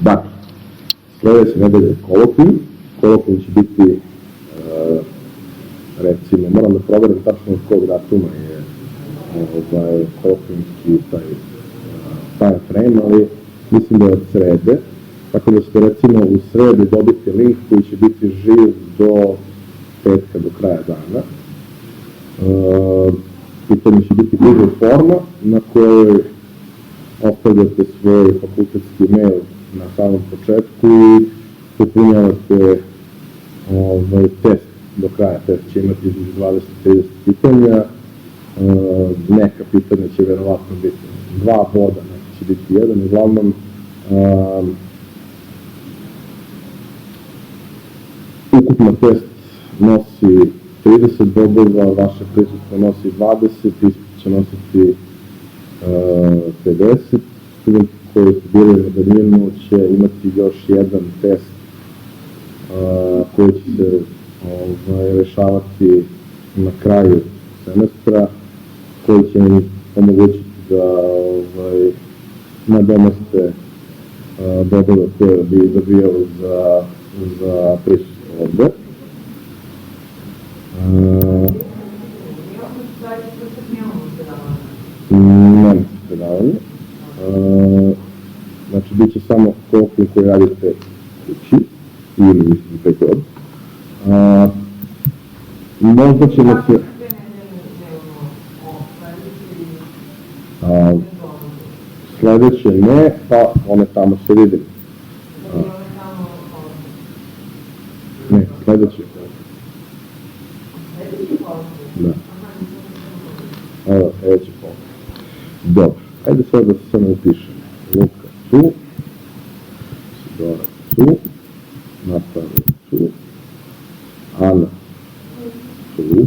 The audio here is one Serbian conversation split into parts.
Dakle, sledeće nedelje kolokvijum će biti, recimo, moram da proverim tačno od kog datuma je kolokvijumski taj frame, ali mislim da je od srede, tako da ćete recimo u sredi dobiti link koji će biti živ do petka, do kraja dana. Pitanje će biti Google forma na kojoj ostavljate svoj fakultetski mail na samom početku i popunjavate test do kraja. Test će imati između 20-30 pitanja, neka pitanja će verovatno biti 2 boda, neka će biti 1, uglavnom ukupno test nosi 30 bodova, vaše prisustvo nosi 20, ispit će nositi 50, studenti koji studiraju na daljinu će imati još jedan test koji će se rešavati na kraju semestra, koji će im omogućiti da nadomeste bodove koje bi dobijali za prisustvo ovde. Nema predavanje. Znači, bit će samo kolokvijum koji radite kući ili mislim preko god. Možda ćemo se... Sledeće ne, pa one tamo se vidim. Ne, sledeće. Da. Evo, sledeće pol. Dobro, ajde sad da se samo upišemo. Luka tu, Sidora tu, Natalija tu, Ana tu,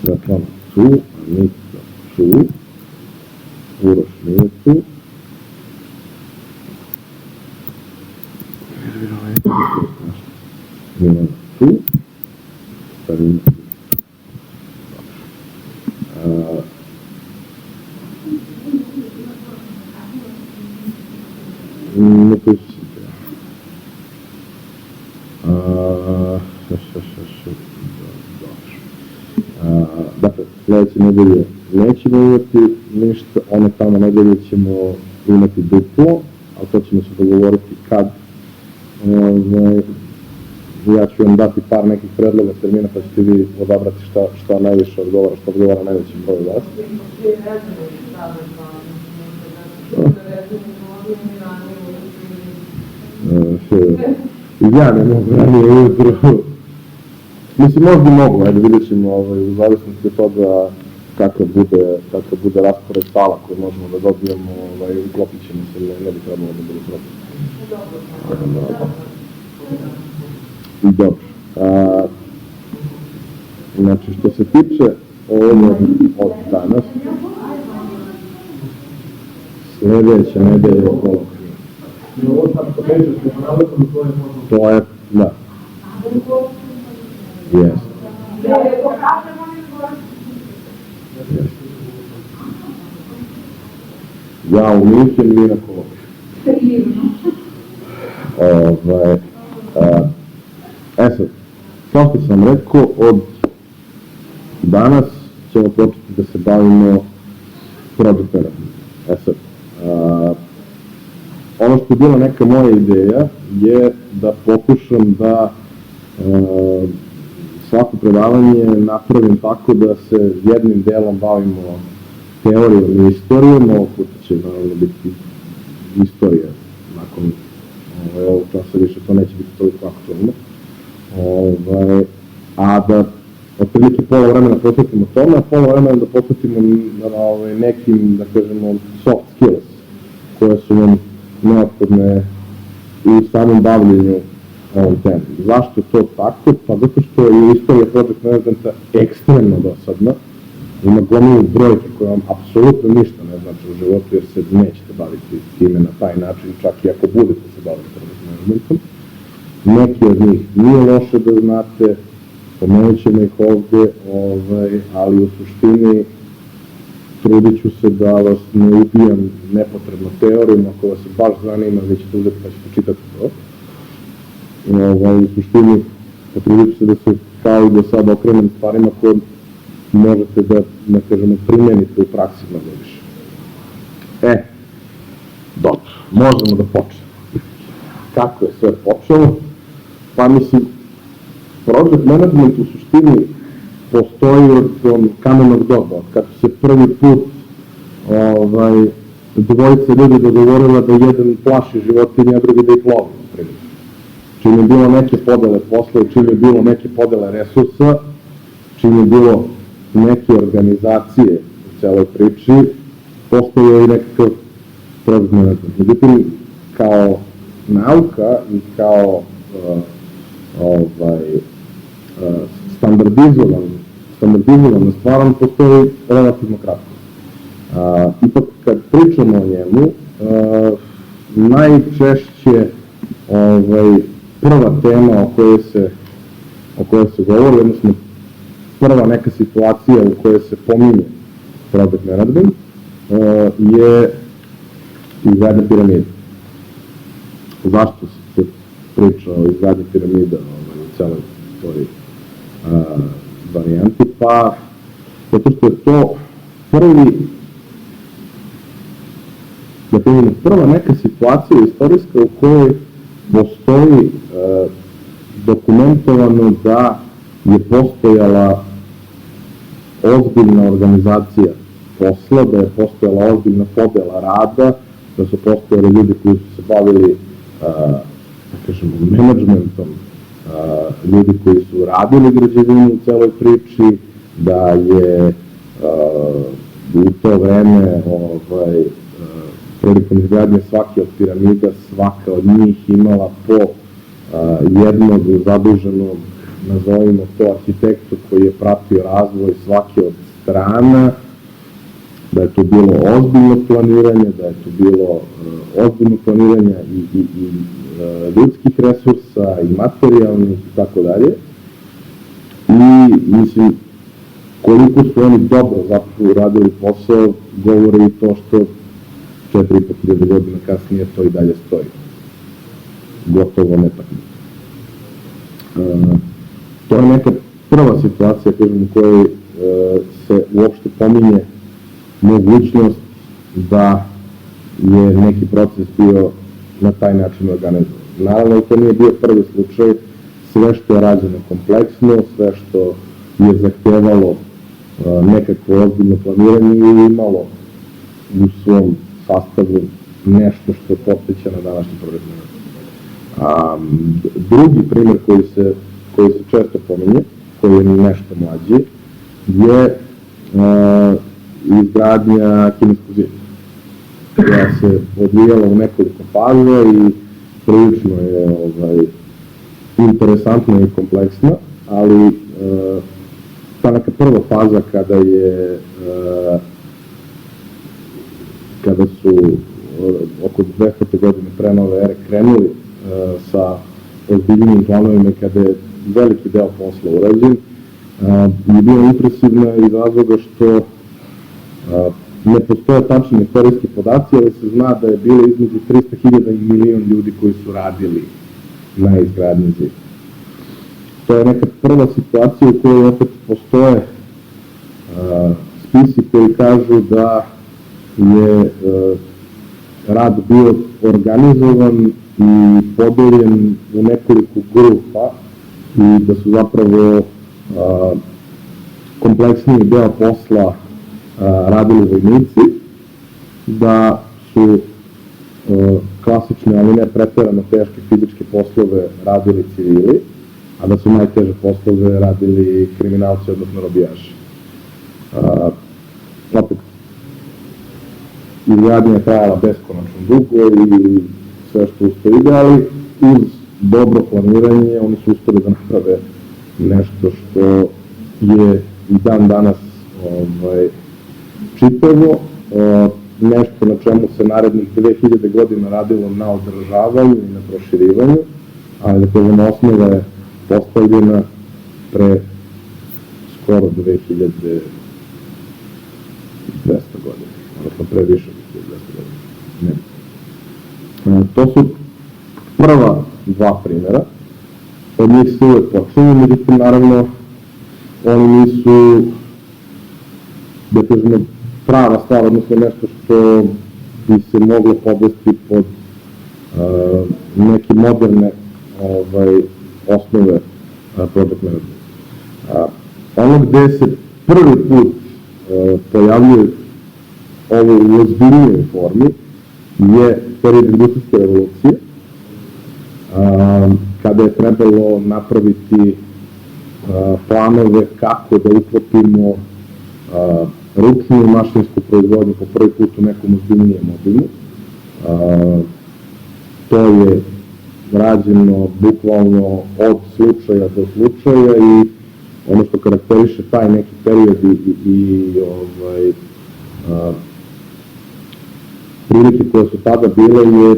Svetlana tu, Anita tu, Uroš nije tu, Milana tu, Starina tu. Ne prisjećam dakle, sledeće nedelje nećemo imati ništa, one tamo nedelje ćemo imati duplo, ali to ćemo se dogovoriti kad. Ja ću vam dati par nekih predloga termina, pa ćete vi odabrati šta najviše odgovara, šta odgovara najvećem broju vas. Ja ne mogu ranije ujutru. Mislim, možda mogu, ajde vidjet ćemo u zavisnosti od toga kakav bude raspored sala koji možemo da dobijemo, uklopit ćemo se, ne bi trebalo da bude problem. Dobro. Znači, što se tiče ovoga od danas, sledeća nedelja je kolokvijum. To je, da. Jeste. Ja u Minhen, vi na kolokvijum. Sad, kao što sam rekao, od danas ćemo početi da se bavimo project terapijom. Sad, ono što je bila neka moja ideja je da pokušam da svako predavanje napravim tako da se jednim delom bavimo teorijom i istorijom, ovog puta će naravno biti istorija, nakon ovog časa više to neće biti toliko aktualno, a da otprilike pola vremena posvetimo tome, a pola vremena da posvetimo nekim, da kažemo, soft skills koje su nam neophodne u samom bavljenju ovom temom. Zašto je to tako? Pa zato što je istorija project managementa ekstremno dosadna, ima gomilu brojke koje vam apsolutno ništa ne znači u životu jer se nećete baviti time na taj način, čak i ako budete se baviti project managementom. Neki od njih nije loše da znate, pomenut ćemo ih ovde, ali u suštini trudit ću se da vas ne ubijam nepotrebno teorijom, ako vas baš zanima, vi ćete uzeti pa ćete čitati to. U suštini, potrudit ću se da se kao i do sada okrenem stvarima koje možete da kažemo, primenite u praksi mnogo više. Dobro, možemo da počnemo. Kako je sve počelo? Pa mislim, project management u suštini postoji od kamenog doba, kad se prvi put dvojica ljudi dogovorila da jedan plaši životinje, a drugi da ih lovi. Čim je bilo neke podele posla, čim je bilo neke podele resursa, čim je bilo neke organizacije u celoj priči, postoji i nekakav project management. Međutim, kao nauka i kao standardizovana stvar, on postoji relativno kratko. Ipak, kad pričamo o njemu, najčešće prva tema o kojoj se govori, odnosno prva neka situacija u kojoj se pominje project management je izgradnja piramide. Zašto se priča o izgradnji piramida u celoj toj varijanti? Pa, zato što je to prva neka situacija istorijska u kojoj postoji dokumentovano da je postojala ozbiljna organizacija posla, da je postojala ozbiljna podela rada, da su postojali ljudi koji su se bavili menadžmentom, ljudi koji su radili građevinu u celoj priči, da je u to vreme prilikom izgradnje svake od piramida, svaka od njih imala po jednog zaduženog, nazovimo to, arhitektu koji je pratio razvoj svake od strana, da je to bilo ozbiljno planiranje, da je to bilo ozbiljno planiranje i ljudskih resursa i materijalnih i tako dalje. I mislim, koliko su oni dobro zapravo uradili posao, govori i to što 4.500 godina kasnije to i dalje stoji. Gotovo netaknuto. To je neka prva situacija, kažem, u kojoj se uopšte pominje mogućnost da je neki proces bio na taj način organizovan. Naravno, to nije bio prvi slučaj, sve što je rađeno kompleksno, sve što je zahtevalo nekakvo ozbiljno planiranje i imalo u svom sastavu nešto što podsjeća na današnji project management. Drugi primjer koji se često pominje, koji je nešto mlađi, je izgradnja kineskog zida, koja se odvijala u nekoliko faza i prilično je interesantna i kompleksna, ali ta neka prva faza kada su oko 200. godine pre nove ere krenuli sa ozbiljnim planovima i kada je veliki deo posla urađen, je bio impresivna iz razloga što ne postoje tačni istorijski podaci, ali se zna da je bilo između 300.000 i milion ljudi koji su radili na izgradnji zida. To je neka prva situacija u kojoj opet postoje spisi koji kažu da je rad bio organizovan i podeljen u nekoliko grupa i da su zapravo kompleksniji deo posla radili vojnici, da su klasične, ali ne preterano teške fizičke poslove radili civili, a da su najteže poslove radili kriminalci, odnosno robijaši. Opet, izgradnja je trajala beskonačno dugo i sve što usto ide, ali uz dobro planiranje oni su uspeli da naprave nešto što je i dan danas čitavo, nešto na čemu se narednih 2000 godina radilo na održavanju i na proširivanju, ali da kažem, osnova je postavljena pre skoro 2200 godina. godina, odnosno pre više od 1200 godina. To su prva dva primjera, od njih se uvek počinje, međutim, naravno, oni nisu, da kažemo, prava stvar, odnosno nešto što bi se moglo podvesti pod neke moderne osnove project management. Ono gde se prvi put pojavljuje ovo u ozbiljnijoj formi je period industrijske revolucije, kada je trebalo napraviti planove kako da uklopimo ručnu i mašinsku proizvodnju po prvi put u nekom ozbiljnijem obimu. To je rađeno bukvalno od slučaja do slučaja i ono što karakteriše taj neki period i prilike koje su tada bile je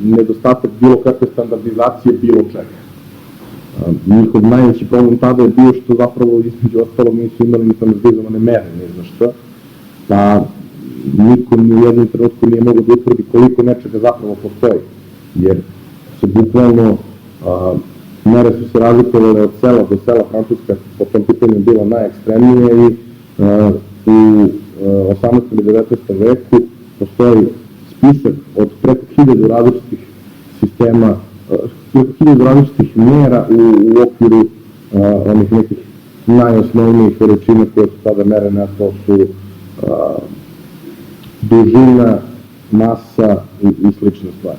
nedostatak bilo kakve standardizacije bilo čega. Njihov najveći problem tada je bio što zapravo između ostalog nisu imali ni standardizovane mere, ne zna šta, pa niko ni u jednom trenutku nije mogo da utvrdi koliko nečega zapravo postoji, jer se bukvalno mere su se razlikovale od sela do sela. Francuska po tom pitanju bila najekstremnije i u 18. i 19. veku postoji spisak od preko 1000 različitih sistema, preko 1000 različitih mera u okviru onih nekih najosnovnijih veličina koje su tada merene, a to su dužina, masa i slične stvari,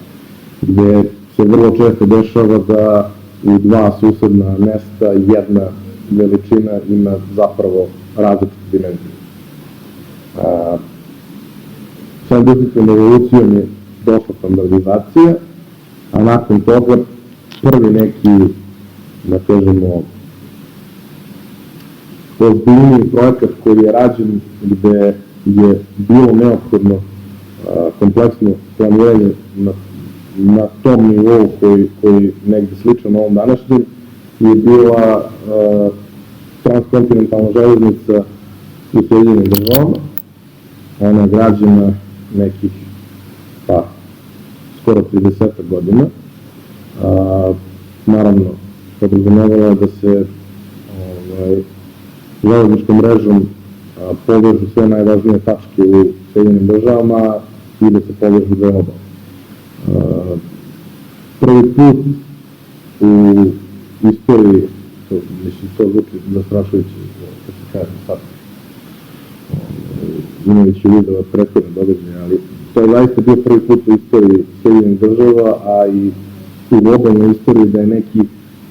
gde se vrlo često dešava da u dva susedna mesta jedna veličina ima zapravo različite dimenzije. Sa industrijskom revolucijom je došla standardizacija, a nakon toga prvi neki, da kažemo, ozbiljniji projekat koji je rađen gde je bilo neophodno kompleksno planiranje na tom nivou koji negde sličan ovom današnjem je bila transkontinentalna železnica u Sjedinjenim Državama. Ona je građena nekih, skoro 30 godina. Naravno, podrazumevala je da se železničkom mrežom povežu sve najvažnije tačke u Sjedinjenim Državama i da se povežu dve obale. Prvi put u istoriji, mislim, to zvuči zastrašujuće, kad se kaže sad, imajući video od prethodne događaja, ali to je zaista bio prvi put u istoriji Sjedinjenih Država, a i u globalnoj istoriji da je neki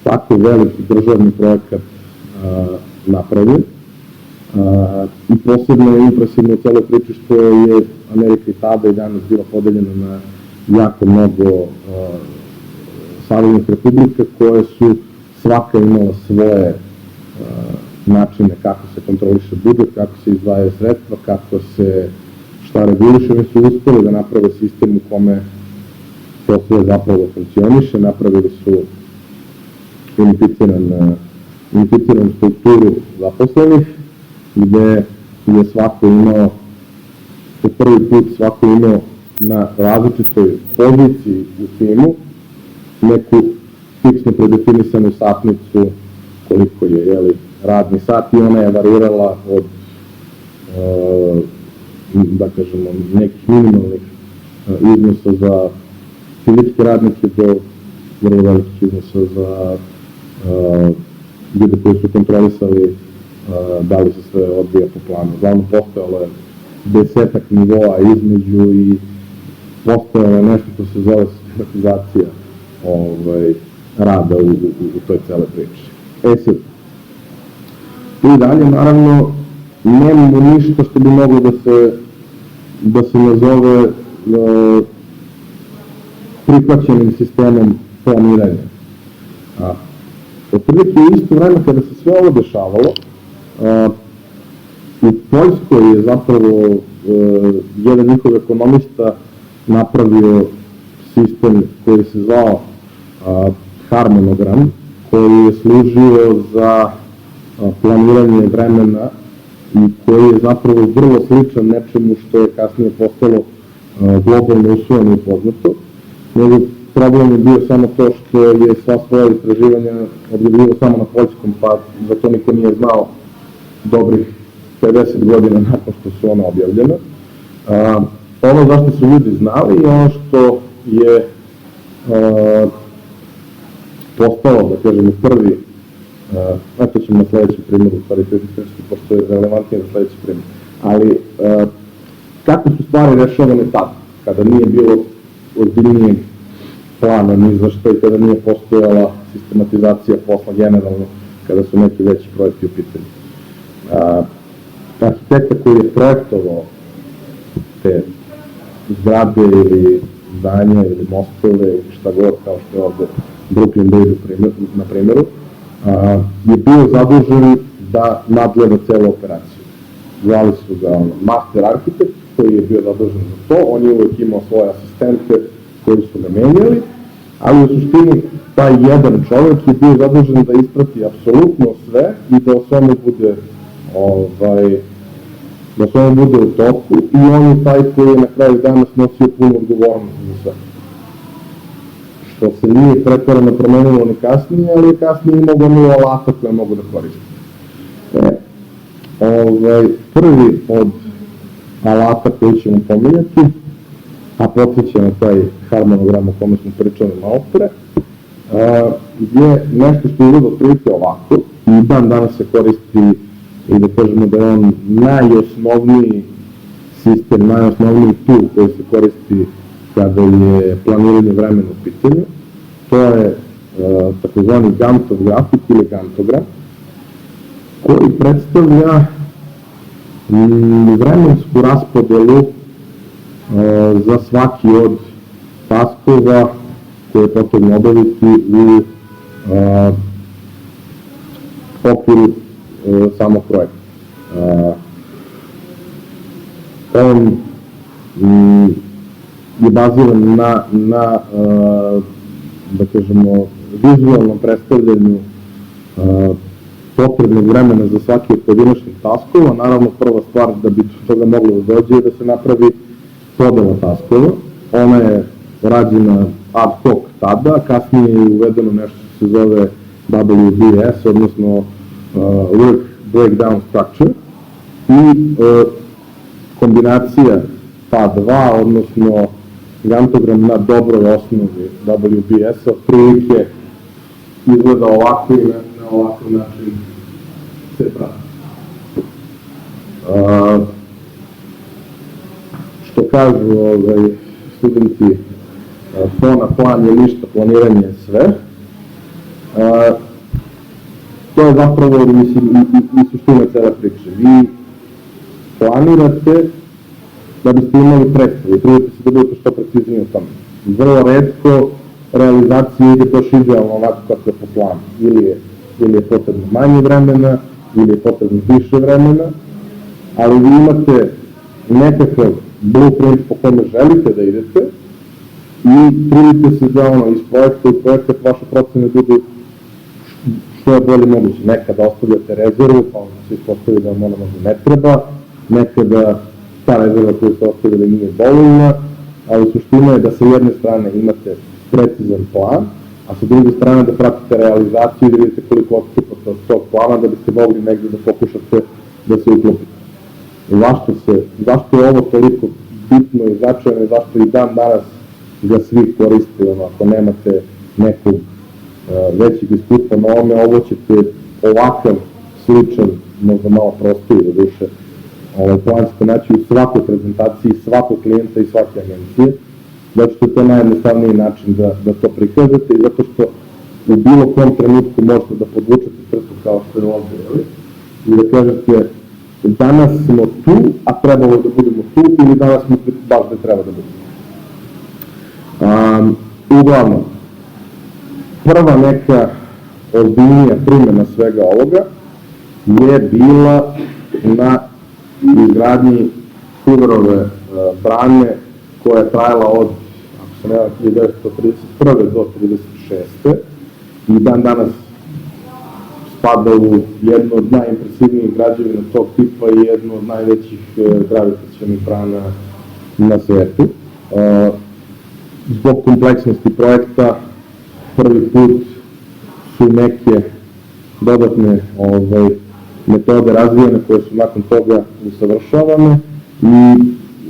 tako veliki državni projekat napravljen. I posebno je impresivno u celoj priči što je Amerika i tada i danas bila podeljena na jako mnogo saveznih republika koje su svaka imala svoje načine kako se kontroliše budžet, kako se izdvajaju sredstva, kako se šta reguliše. Oni su uspeli da naprave sistem u kome to sve zapravo funkcioniše, napravili su unificiranu strukturu zaposlenih, gde je svako imao, po prvi put svako imao na različitoj poziciji u timu neku fiksno predefinisanu satnicu koliko je radni sat i ona je varirala od da kažemo nekih minimalnih iznosa za fizičke radnike do vrlo velikih iznosa za ljude koji su kontrolisali da li se sve odvija po planu. Uglavnom postojalo je 10 nivoa između i postojalo je nešto što se zove sistematizacija rada u toj cele priči. Sad, i dalje, naravno, nemamo ništa što bi moglo da se nazove prihvaćenim sistemom planiranja. Otprilike u isto vreme kada se sve ovo dešavalo, u Poljskoj je zapravo jedan njihov ekonomista napravio sistem koji se zvao harmonogram, koji je služio za planiranje vremena i koji je zapravo vrlo sličan nečemu što je kasnije postalo globalno usvojeno i poznato. Njegov problem je bio samo to što je sva svoja istraživanja objavljivao samo na poljskom, pa za to niko nije znao dobrih 50 godina nakon što su ona objavljena. Ono zašto su ljudi znali i ono što je postalo, da kažemo, prvi, to ćemo na sledećem primjeru, u stvari pošto je relevantnije na sledeći primjer, ali kako su stvari rešavane tad, kada nije bilo ozbiljnijeg plana ni za što i kada nije postojala sistematizacija posla generalno, kada su neki veći projekti u pitanju. Arhitekta koji je projektovao te zgrade ili zdanja ili mostove ili šta god, kao što je ovde Brooklyn Bridge na primjeru, je bio zadužen da nadgleda celu operaciju. Zvali su ga master arhitekt koji je bio zadužen za to, on je uvek imao svoje asistente koji su ga menjali, ali u suštini taj jedan čovjek je bio zadužen da isprati apsolutno sve i da o svemu bude u toku i on je taj koji je na kraju dana snosio punu odgovornost za sve. Što se nije pretvoreno promenilo ni kasnije, ali je kasnije imao gomilu alata koje mogu da koriste. Prvi od alata koji ćemo pominjati, a podsjeća na taj harmonogram o kome smo pričali malo pre, je nešto što izgleda otprilike ovako i dan danas se koristi i da kažemo da je on najosnovniji sistem, najosnovniji tool koji se koristi kada je planiranje vremena u pitanju. To je takozvani Ganttov grafik ili gantogram, koji predstavlja vremensku raspodelu za svaki od taskova koje je potrebno obaviti u okviru samog projekta. On je baziran na da kažemo, vizualnom predstavljanju potrebnog vremena za svaki od pojedinačnih taskova. Naravno, prva stvar da bi toga moglo da dođe je da se napravi podela taskova. Ona je rađena ad hoc tada, kasnije je uvedeno nešto što se zove WBS, odnosno Work Breakdown Structure, i kombinacija ta dva, odnosno gantogram na dobroj osnovi WBS-a, otprilike izgleda ovako i na ovakav način se prati. Što kažu studenti, fona, plan je ništa, planiranje je sve. To je zapravo i suština cele priče. Vi planirate da biste imali predstavu i trudite se da budete što preciznije u tome. Vrlo retko realizacija ide baš idealno onako kako je po planu. Ili je potrebno manje vremena, ili je potrebno više vremena, ali vi imate nekakav blueprint po kome želite da idete i trudite se da iz projekta u projekat vaše procene budu što je bolje moguće. Nekada ostavljate rezervu, pa onda se ispostavi da vam ona možda ne treba, nekada ta rezerva koju ste ostavili nije dovoljna, ali suština je da sa jedne strane imate precizan plan, a sa druge strane da pratite realizaciju i da vidite koliko odstupate od tog plana da biste mogli negde da pokušate da se uklopite. Zašto je ovo toliko bitno i značajno i zašto i dan danas ga svi koriste, ako nemate nekog većeg iskustva na ovome, ovo ćete ovakav sličan, možda malo prostiji do duše, plan ćete naći u svakoj prezentaciji svakog klijenta i svake agencije, zato što je to najjednostavniji način da to prikažete i zato što u bilo kom trenutku možete da podvučete crtu kao što je ovdje i da kažete danas smo tu, a trebalo da budemo tu, ili danas smo baš da treba da budemo. Uglavnom, prva neka ozbiljnija primjena svega ovoga je bila na izgradnji Hooverove brane koja je trajala od, ako se nema, 1931. do 1936. I dan danas spada u jednu od najimpresivnijih građevina tog tipa i jednu od najvećih gravitacionih brana na svetu. Zbog kompleksnosti projekta prvi put su neke dodatne metode razvijene koje su nakon toga usavršavane i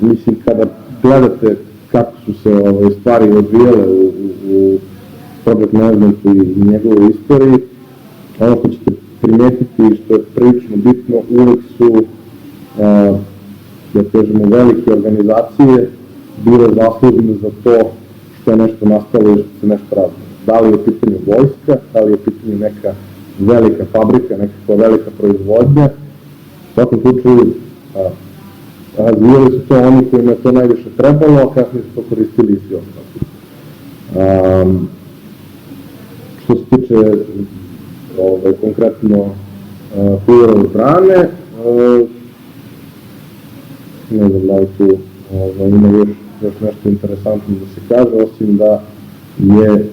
mislim kada gledate kako su se stvari odvijele u project managementu i njegovoj istoriji, ono što ćete primetiti i što je prilično bitno, uvek su, da kažemo, velike organizacije bile zaslužene za to što je nešto nastalo i što se nešto radi. Da li je u pitanju vojska, da li je u pitanju neka velika fabrika, nekakva velika proizvodnja. U svakom slučaju, razvijali su to oni kojima je to najviše trebalo, a kasnije su to koristili i svi ostali. Što se tiče konkretno Fullerove brane, ne znam da li tu ima još nešto interesantno da se kaže, osim da je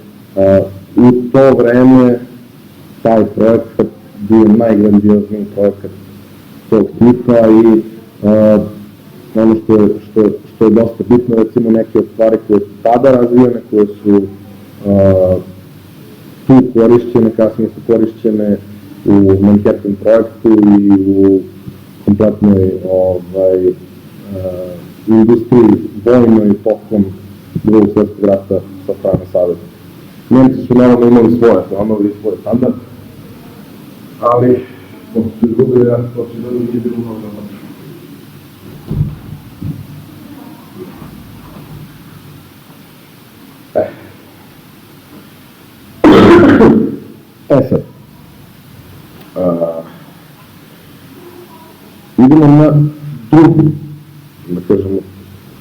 u to vreme taj projekat bio najgrandiozniji projekat tog tipa i ono što je dosta bitno, recimo neke od stvari koje su tada razvijene, koje su tu korišćene, kasnije su korišćene u Manhattan projektu i u kompletnoj industriji vojnoj tokom Drugog svjetskog rata sa strane Saveza. Nemci su naravno imali svoje planove i svoje standarde, ali smo se izgubili, ja to će da nije bilo mnogo dobro. Sad, idemo na drugu, da kažemo,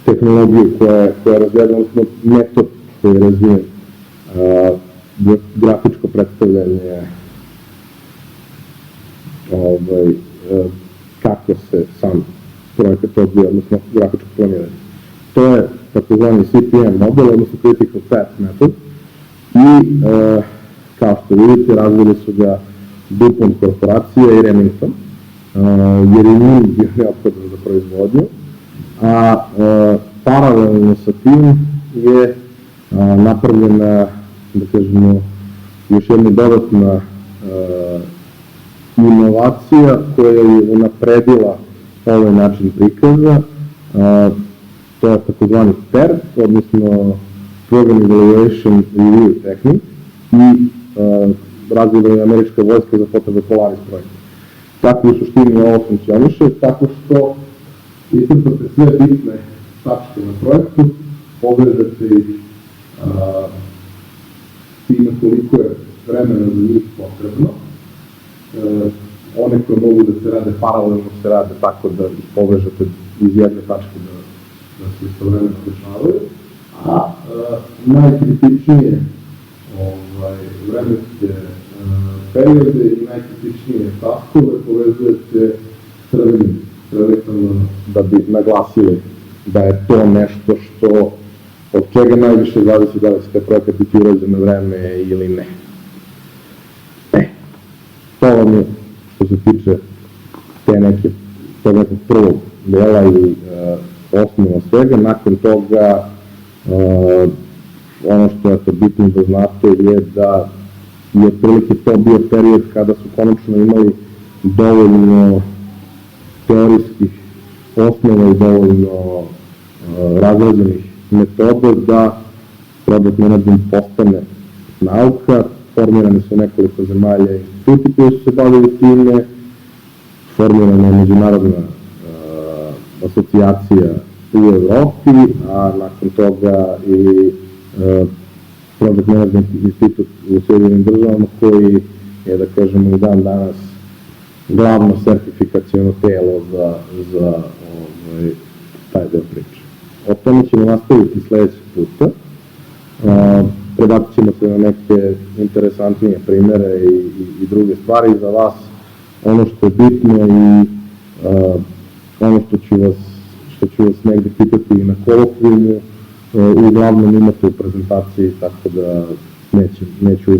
tehnologiju koja je razvijena, odnosno metod koji je razvijen, grafičko predstavljanje kako se sam projekat odvija, odnosno grafičko planiranje. To je takozvani CPM model, odnosno Critical Path Method, i kao što vidite, razvili su ga DuPont korporacija i Remington, jer je njim bio neophodan za proizvodnju, a paralelno sa tim je napravljena, da kažemo, još jedna dodatna inovacija koja je unapredila ovaj način prikaza. To je takozvani PERT, odnosno Program Evaluation Review Technique, i razvila je američka vojska za potrebe Polaris projekta. Tako u suštini ovo funkcioniše, tako što iscrtate sve bitne tačke na projektu, povežete ih time koliko je vremena za njih potrebno. One koje mogu da se rade paralelno se rade tako da ih povežete iz jedne tačke da se istovremeno dešavaju, a najkritičnije vremenske periode i najkritičnije taskove povezujete crvenim strelicama da bi naglasili da je to nešto što od čega najviše zavisi da li će taj projekat biti urađen na vreme ili ne. To vam je što se tiče tog nekog prvog dela i osnova svega. Nakon toga ono što je to bitno da znate je da je otprilike to bio period kada su konačno imali dovoljno teorijskih osnova i dovoljno razrađenih metoda da project management postane nauka. Formirane su nekoliko zemalja i instituti koji su se bavili time, formirana je međunarodna asocijacija u Evropi, a nakon toga i Project Management institut u Sjedinjenim državama koji je, da kažemo, i dan danas glavno sertifikaciono telo za taj deo priče. O tome ćemo nastaviti sledećeg puta. Prebacit ćemo se na neke interesantnije primere i druge stvari za vas. Ono što je bitno i ono što ću vas negde pitati i na kolokvijumu, uglavnom imate u prezentaciji, tako da neću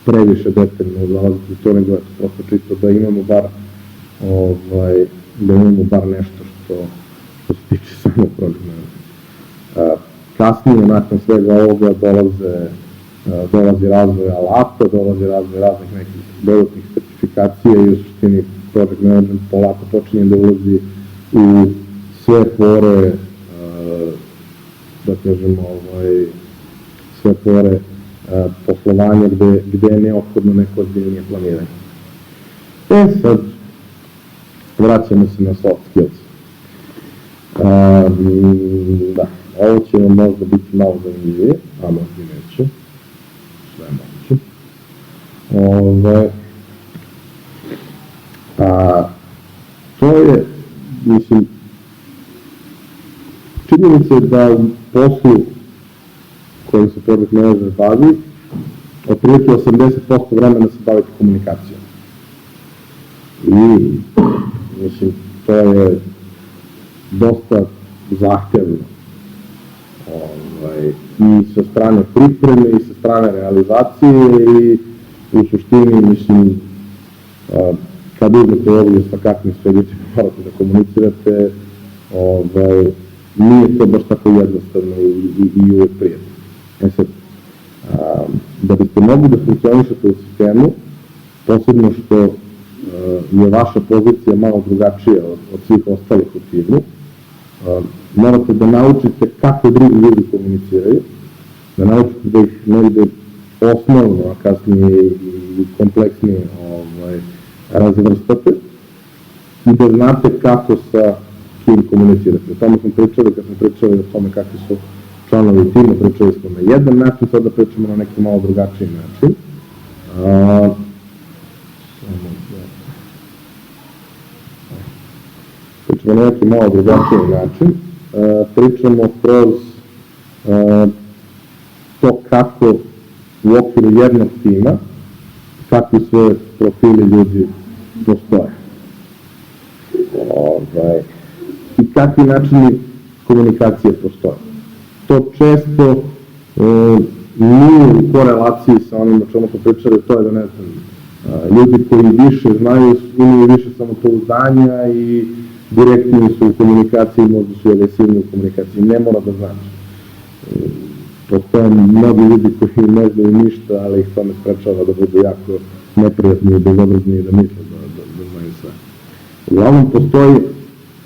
previše detaljno zalaziti u to, nego prosto čisto da imamo bar nešto što se tiče samo programa. Kasnije, nakon svega ovoga, dolazi razvoj alata, dolazi razvoj raznih nekih dodatnih certifikacija i u suštini project management polako počinje da ulazi u sve pore, da kažemo, sve pore poslovanja gde je neophodno neko ozbiljnije planiranje. Sad, vraćamo se na soft skills. Da, ovo će vam možda biti malo zanimljivije, a možda i neće, sve moguće. To je, mislim, činjenica je da u poslu kojim se project manager bavi, otprilike 80% vremena se bavite komunikacijom. I, mislim, to je dosta zahtevno. I sa strane pripreme, i sa strane realizacije, i u suštini, mislim, kad uzmete ovdje sa kakvim sve ljudima morate da komunicirate, nije to baš tako jednostavno i uvek prijatno. Sad, da biste mogli da funkcionišete u sistemu, posebno što je vaša pozicija malo drugačija od svih ostalih u timu, morate da naučite kako drugi ljudi komuniciraju, da naučite da ih negde osnovno, a kasnije i kompleksnije razvrstate i da znate kako sa kim komunicirate. O tome smo pričali kad smo pričali o tome kakvi su članovi tima, pričali smo na jedan način, sada pričamo na neki malo drugačiji način. Pričamo na neki malo drugačiji način. Pričamo kroz to kako u okviru jednog tima, kakvi sve profili ljudi postoje. I kakvi načini komunikacije postoje. To često nije u korelaciji sa onim o čemu smo pričali, to je da ne znam, ljudi koji više znaju imaju više samopouzdanja i direktniji su u komunikaciji, možda su agresivni u komunikaciji, ne mora da znači. Postoje mnogi ljudi koji ne znaju ništa, ali ih to ne sprečava da budu jako neprijatni i bezobrazni i da misle da znaju sve. Uglavnom postoji,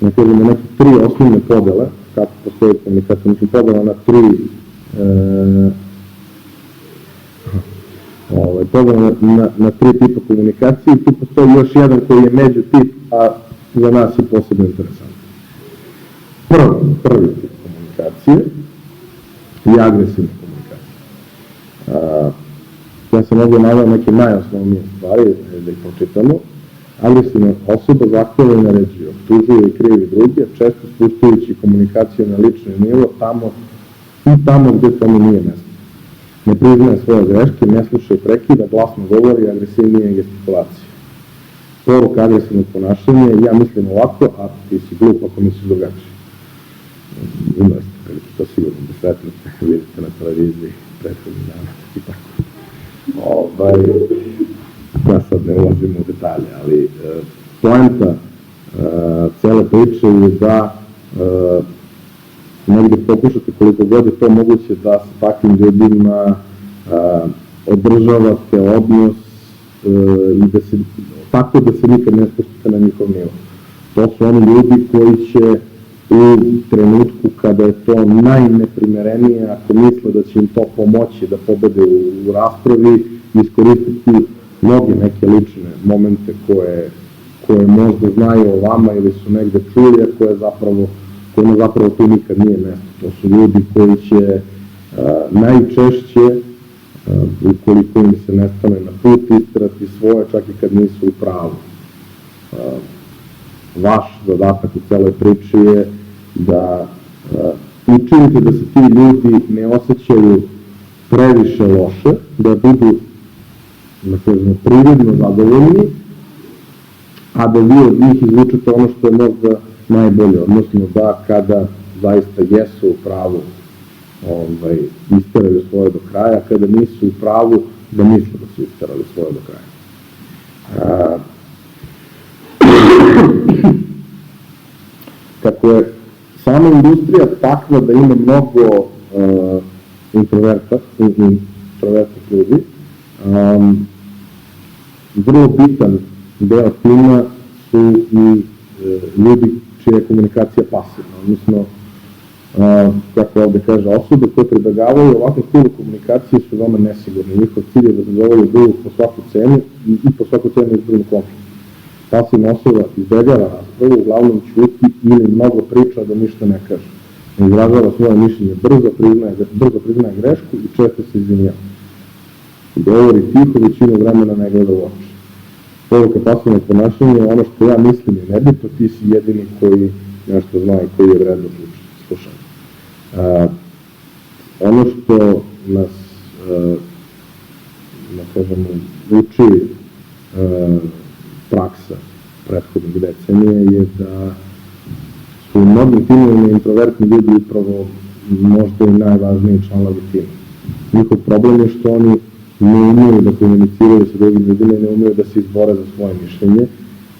ne kažemo, neke tri osnovne podele, kako postoji komunikacija, mislim podela na na tri tipa komunikacije i tu postoji još jedan koji je među tip, a za nas je posebno interesantno. Prvi tip komunikacije je agresivna komunikacija. Ja sam ovdje naveo neke najosnovnije stvari, da ih pročitamo. Agresivna osoba zahteva i naređuje, optužuje i krivi druge, često spuštajući komunikaciju na lični nivo tamo gde tome nije mesto. Ne priznaje svoje greške, ne sluša i prekida, glasno govori, agresivnije gestikulacije. Poruka agresivnog ponašanja, ja mislim ovako, a ti si glup ako misliš drugačije. Imali ste prilike, to sigurno da sretnete, vidite na televiziji prethodnih dana i tako. Ja sad ne ulazim u detalje, ali poenta cele priče je da negde pokušate koliko god je to moguće da sa takvim ljudima održavate odnos i tako da se nikad ne spustite na njihov nivo. To su oni ljudi koji će u trenutku kada je to najneprimerenije, ako misle da će im to pomoći da pobede u raspravi, iskoristiti mnoge neke lične momente koje možda znaju o vama ili su negde čuli, a kojima zapravo tu nikad nije mesto. To su ljudi koji će najčešće, ukoliko im se ne stane na put, istrati svoje, čak i kad nisu u pravu. Vaš zadatak u celoj priči je da učinite da se ti ljudi ne osjećaju previše loše, da budu, da kažemo, prirodno zadovoljni, a da vi od njih izvučete ono što je možda najbolje, odnosno da kada zaista jesu u pravu, isteraju svoje do kraja, kada nisu u pravu, da misle da su istarali svoje do kraja. Kako je sama industrija takva da ima mnogo introvertnih ljudi, vrlo bitan deo tima su i ljudi čija je komunikacija pasivna, odnosno, kako ovde kaže, osobe koje pribegavaju ovakvom stilu komunikacije su veoma nesigurni. Njihov cilj je da zadovoli drugog po svaku cenu i po svaku cenu izbrinu konflikt. Pasivna osoba izbegava raspravu, uglavnom ćuti ili mnogo priča da ništa ne kaže. Ne izražava svoje mišljenje, brzo priznaje grešku i često se izvinjava. Govori tiho, većinu vremena ne gleda u oči. Poruka pasivnog ponašanja je ono što ja mislim je nebitno, ti si jedini koji nešto zna i koji je vredno slušati. Ono što nas, da kažemo, uči praksa prethodnih decenije je da su u mnogim timovima introvertni ljudi upravo možda i najvažniji članovi tima. Njihov problem je što oni ne umeju da komuniciraju sa drugim ljudima i ne umeju da se izbore za svoje mišljenje,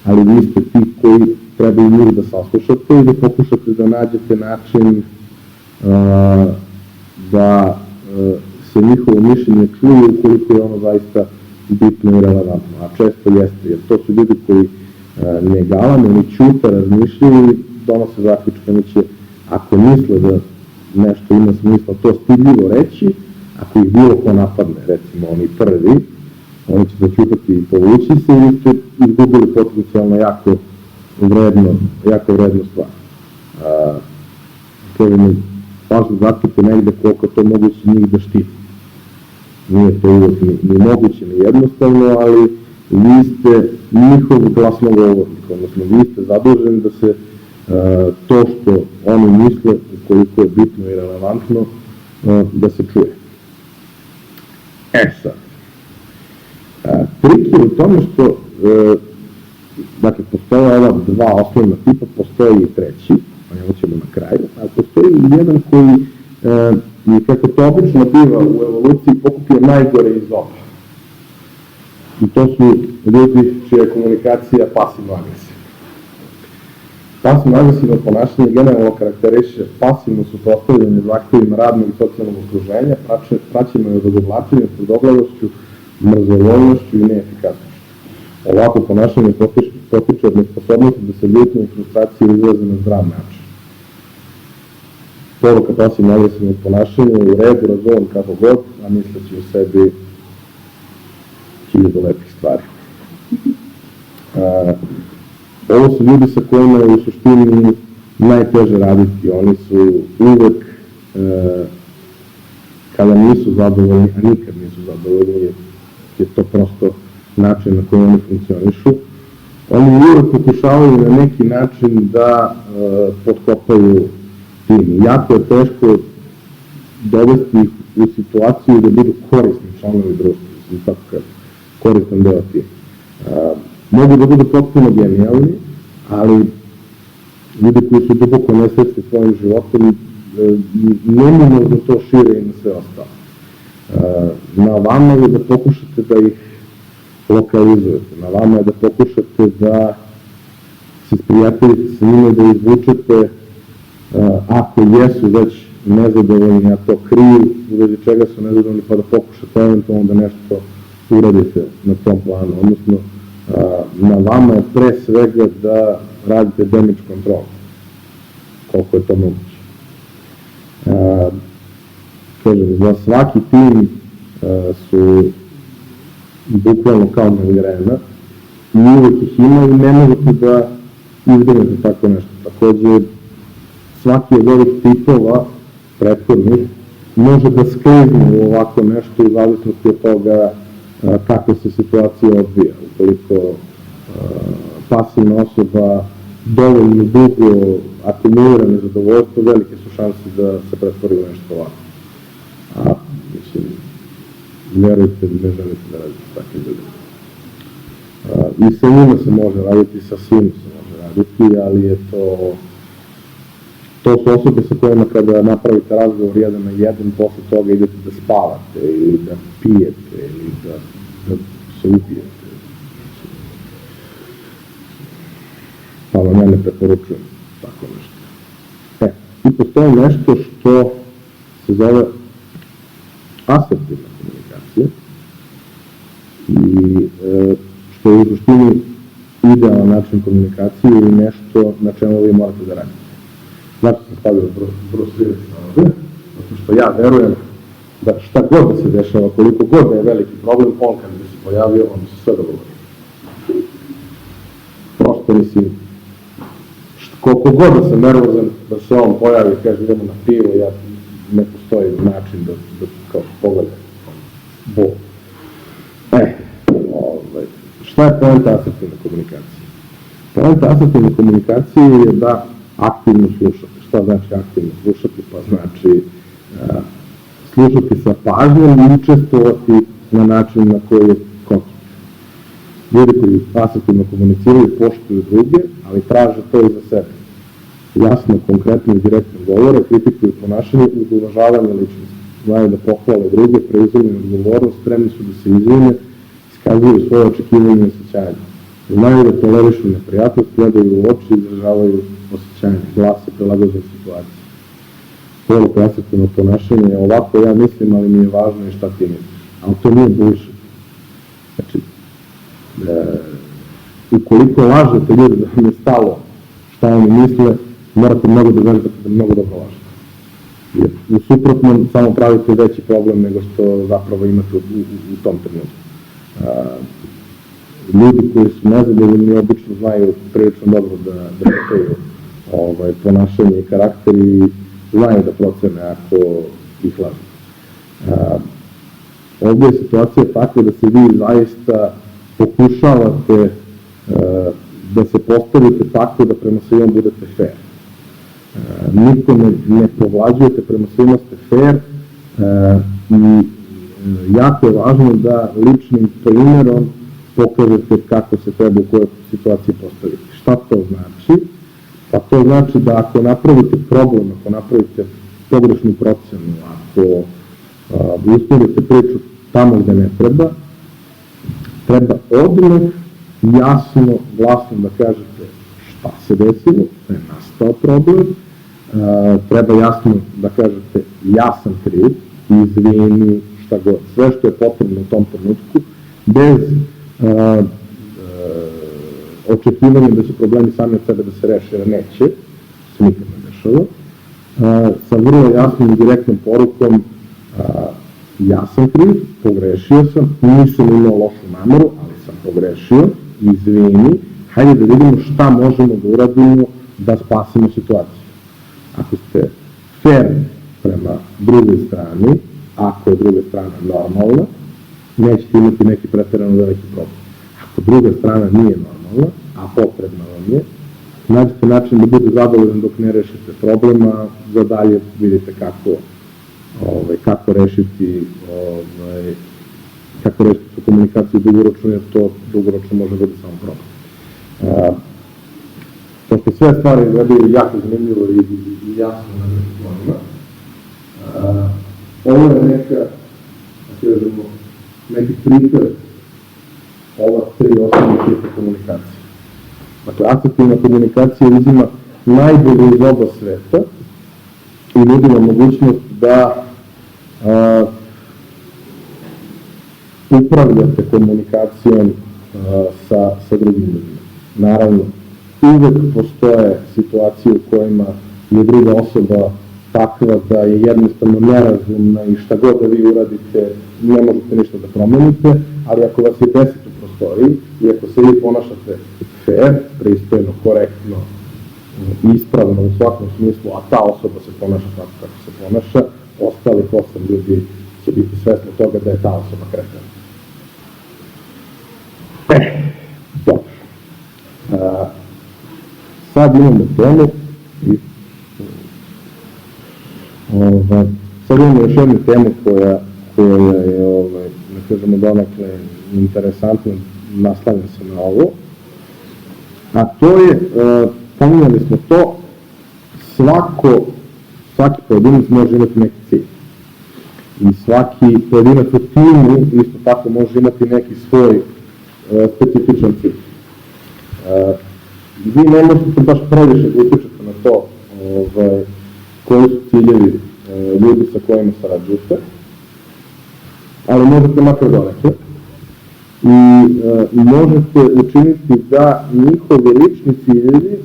ali vi ste ti koji trebaju njih da saslušate i da pokušate da nađete način da se njihovo mišljenje čuje ukoliko je ono zaista bitno i relevantno, a često jeste, jer to su ljudi koji ne galame, ni ćute, razmišljaju i donose zaključke, oni će, ako misle da nešto ima smisla, to stidljivo reći, ako ih bilo ko napadne, recimo oni prvi, oni će začutati i povući se i ste izgubili potencijalno jako vrednu stvar. Kažemo, važno zaključite negde koliko to moguće njih da štiti. Nije to uvek ni moguće, ni jednostavno, ali vi ste njihov glasnogovornik, odnosno vi ste zaduženi da se to što oni misle, koliko je bitno i relevantno, da se čuje. Sad, trik je u tome što, dakle, postoje ova dva osnovna tipa, postoji i treći, a njemu ćemo na kraju, a postoji i jedan koji je, kako to obično biva u evoluciji, pokupio najgore iz oba. I to su ljudi čija je komunikacija pasivno-agresivna. Pasivno-agresivno ponašanje generalno karakteriše pasivno suprotstavljanje zahtevima radnog i socijalnog okruženja, praćeno je odugovlačenjem, tvrdoglavošću, mrzovoljnošću i neefikasnošću. Ovako ponašanje potiče od nesposobnosti da se ljutnje i frustracije izlaze na zdrav način. Poruka pasivno-agresivnog ponašanja je u redu, razumem kako god, a misleći u sebi hiljadu lepih stvari. Ovo su ljudi sa kojima je u suštini najteže raditi. Oni su uvek, kada nisu zadovoljni, a nikad nisu zadovoljni, je to prosto način na koji oni funkcionišu. Oni uvek pokušavaju na neki način da potkopaju tim. Jako je teško dovesti ih u situaciju da budu korisni članovi društva, tako kada koristan deo tima. Mogu da budu potpuno genijalni, ali ljudi koji su duboko nesrećni svojim životom neminovno to šire i na sve ostalo. Na vama je da pokušate da ih lokalizujete, na vama je da pokušate da se sprijateljite sa njima, da izvučete, ako jesu već nezadovoljni, a to kriju, u vezi čega su nezadovoljni, pa da pokušate eventualno da nešto uradite na tom planu, odnosno na vama je pre svega da radite damage control, koliko je to moguće. Kažem, za svaki tim su bukvalno kao migrena i uvek ih ima i ne možete da izbrinete tako nešto. Takođe, svaki od ovih tipova prethodnih može da sklizne u ovako nešto u zavisnosti od toga kako se situacija odvija. Ukoliko pasivna osoba dovoljno dugo akumulira nezadovoljstvo, velike su šanse da se pretvori u nešto ovako. A, mislim, verujte, ne želite da radite s takvim ljudima. I sa njima se može raditi, sa svim se može raditi, ali je To su osobe sa kojima kada napravite razgovor jedan na jedan, posle toga idete da spavate ili da pijete ili da se upijete. Pa vam ja ne preporučujem tako nešto. I postoji nešto što se zove asertivna komunikacija i što je u suštini idealan način komunikacije ili nešto na čemu vi morate da radite. Znači sam stavio Bruce Willis ovde, zato što ja verujem da šta god da se dešava, koliko god da je veliki problem, on kad bi se pojavio, on bi se sve dogovorio. Prosto mislim, koliko god da sam nervozan, da se on pojavi i kaže idemo na pivo, ja ne postoji način da kao pogledam bol. Šta je poenta asertivne komunikacije? Poenta asertivne komunikacije je da aktivno slušate. Šta znači aktivno slušati? Pa znači slušati sa pažnjom i učestvovati na način na koji je konstruktivno. Ljudi koji asertivno komuniciraju, poštuju druge, ali traže to i za sebe. Jasno, konkretno i direktno govore, kritikuju ponašanje uz uvažavanje ličnosti. Znaju da pohvale druge, preuzimaju odgovornost, spremni su da se izvine, iskazuju svoje očekivanje i osjećanje. Znaju da tolerišu neprijatnost, gledaju u oči i izražavaju osjećanje, glase, prilagođen situaciji. Poruka asertivno ponašanje je ovako, ja mislim, ali mi je važno i šta ti misliš. Ali to nije bullshit. Znači, ukoliko lažete ljudi da vam je stalo šta oni misle, morate mnogo da vežbate da mnogo dobro lažete. Jer u suprotnom samo pravite veći problem nego što zapravo imate u tom trenutku. Ljudi koji su nezadovoljni obično znaju prilično dobro da pitaju ponašanje i karakter i znaju da procene ako ih lažu. Ovdje je situacija takva da se vi zaista pokušavate da se postavite tako da prema svima budete fair. Nikome ne povlađujete, prema svima ste fair i jako je važno da ličnim primjerom pokažete kako se treba u kojoj situaciji postaviti. Šta to znači? Pa to znači da ako napravite problem, ako napravite pogrešnu procenu, ako usmerite priču tamo gde ne treba, treba odmah jasno, glasno da kažete šta se desilo, da je nastao problem, treba jasno da kažete ja sam kriv, izvini, šta god, sve što je potrebno u tom trenutku, bez očekivanja da će problemi sami od sebe da se reše, jer neće, se nikad ne dešava, sa vrlo jasnom i direktnom porukom ja sam kriv, pogrešio sam, nisam imao lošu nameru, ali sam pogrešio, izvini, hajde da vidimo šta možemo da uradimo da spasimo situaciju. Ako ste fair prema drugoj strani, ako je druga strana normalna, nećete imati neki preterano veliki problem. Ako druga strana nije normalna, a potrebna vam je, nađete način da bude zadovoljan dok ne rešite problem, a za dalje vidite kako rešiti tu komunikaciju dugoročno, jer to dugoročno može biti samo problem. Pošto sve stvari gledaju jako zanimljivo i jasno na nekih planima, ovo je neki prikaz ova tri osnovne tipa komunikacije. Dakle, asertivna komunikacija uzima najbolje iz oba sveta i nudi vam mogućnost da upravljate komunikacijom sa drugim ljudima. Naravno, uvek postoje situacije u kojima je druga osoba takva da je jednostavno nerazumna i šta god da vi uradite, ne možete ništa da promenite, ali ako vas je 10 u prostoriji i ako se vi ponašate fair, pristojno, korektno, ispravno u svakom smislu, a ta osoba se ponaša tako kako se ponaša, ostalih 8 ljudi će biti svesni toga da je ta osoba kretena. Dobro. Sad imamo temu sad imamo još jednu temu koja je, da kažemo, donekle interesantna, naslanja se na ovo, a to je, pominjali smo to, svaki pojedinac može imati neki cilj. I svaki pojedinac u timu isto tako može imati neki svoj specifičan cilj. Vi ne možete baš previše da utičete na to koji su ciljevi ljudi sa kojima sarađujete, ali možete makar donekle i možete učiniti da njihovi lični ciljevi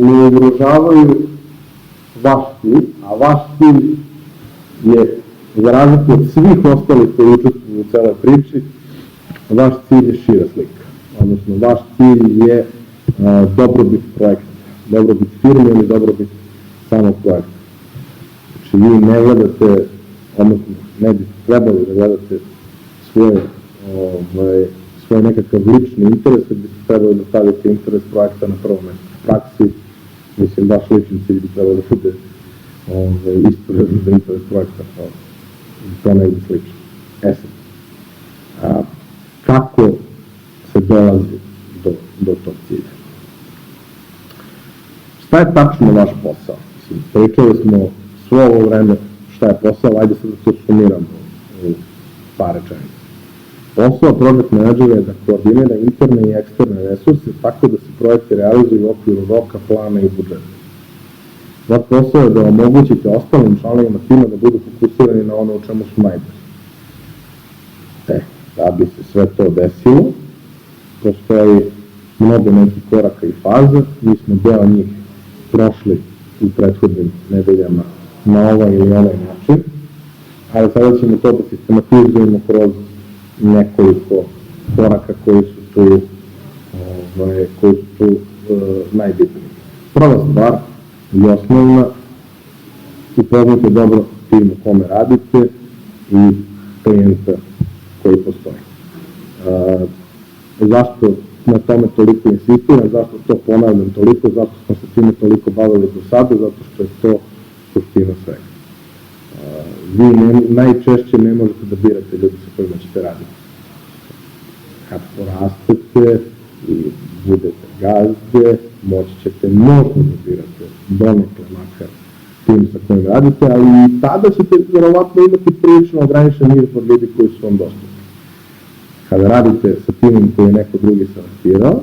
ne ugrožavaju vaš cilj, a vaš cilj je, za razliku od svih ostalih koji učestvuju u celoj priči, vaš cilj je šira slika. Odnosno, vaš cilj je dobrobit projekta, dobrobit firme ili dobrobit samog projekta. Znači, vi ne gledate, odnosno, ne biste trebali da gledate svoj nekakav lični interes, da biste trebali da stavite interes projekta na prvo mesto. U praksi, mislim, vaš lični cilj bi trebalo da bude istovremeno za interes projekta, to negdje slično. Sad, kako se dolazi do tog cilja? Šta je tačno vaš posao? Pričali smo svo ovo vreme šta je posao, ajde sad da to sumiramo u par rečenica. Posao project menadžera je da koordinira interne i eksterne resurse tako da se projekti realizuju u okviru roka, plana i budžeta. Vaš posao je da omogućite ostalim članovima tima da budu fokusirani na ono u čemu su najbolji. Da bi se sve to desilo, postoji mnogo nekih koraka i faza, mi smo deo njih prošli u prethodnim nedeljama na ovaj ili onaj način, ali sada ćemo to da sistematizujemo kroz nekoliko koraka koji su tu najbitniji. Prva stvar i osnovna, upoznate dobro tim u kome radite i klijenta koji postoji. Zašto na tome toliko insistiram, zašto to ponavljam toliko, zašto smo se time toliko bavili do sada, zato što je to suština svega. Vi najčešće ne možete da birate ljudi sa kojima ćete raditi. Kad porastete i budete gazde, moći ćete možda da birate donekle makar tim sa kojim radite, ali i tada ćete verovatno imati prilično ograničen izbor ljudi koji su vam dostupni. Kada radite sa timom koji je neko drugi selektirao,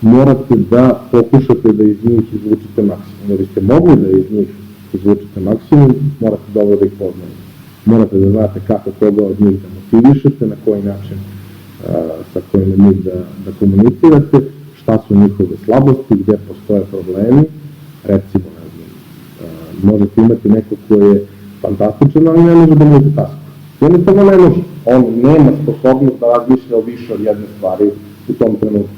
morate da pokušate da iz njih izvučete maksimum. Da biste mogli da iz njih izvučete maksimum, morate dobro da ih poznate. Morate da znate kako koga od njih da motivišete, na koji način sa kojima njih da komunicirate, šta su njihove slabosti, gde postoje problemi. Recimo, ne znam, možete imati neko ko je fantastičan, ali ne može da multitaskuje. Jednostavno ne može. On nema sposobnost da razmišlja o više od jedne stvari u tom trenutku.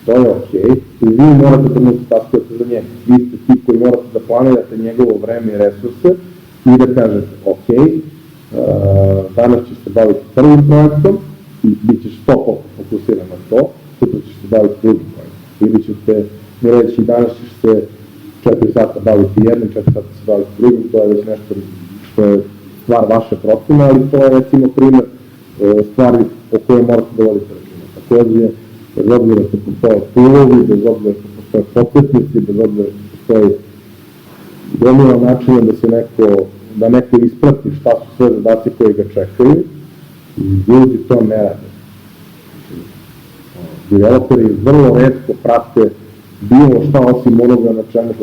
To je okej. I vi morate da multitaskujete za njega. Vi ste ti koji morate da planirate njegovo vreme i resurse i da kažete, okej, danas ćeš se baviti prvim projektom i bit ćeš 100% fokusiran na to, sutra ćeš se baviti drugim projektom. Ili ćete mi reći, danas ćeš se 4 sata baviti jednim, 4 sata se baviti drugim, to je već nešto što je stvar vaše procene, ali to je recimo primer stvari o kojoj morate da vodite računa. Takođe, bez obzira što postoje tilovi, bez obzira što postoje podsjetnici, bez obzira što postoji gomila načina da neko isprati šta su sve zadaci koji ga čekaju, ljudi to ne rade. Developeri vrlo retko prate bilo šta osim onoga na čemu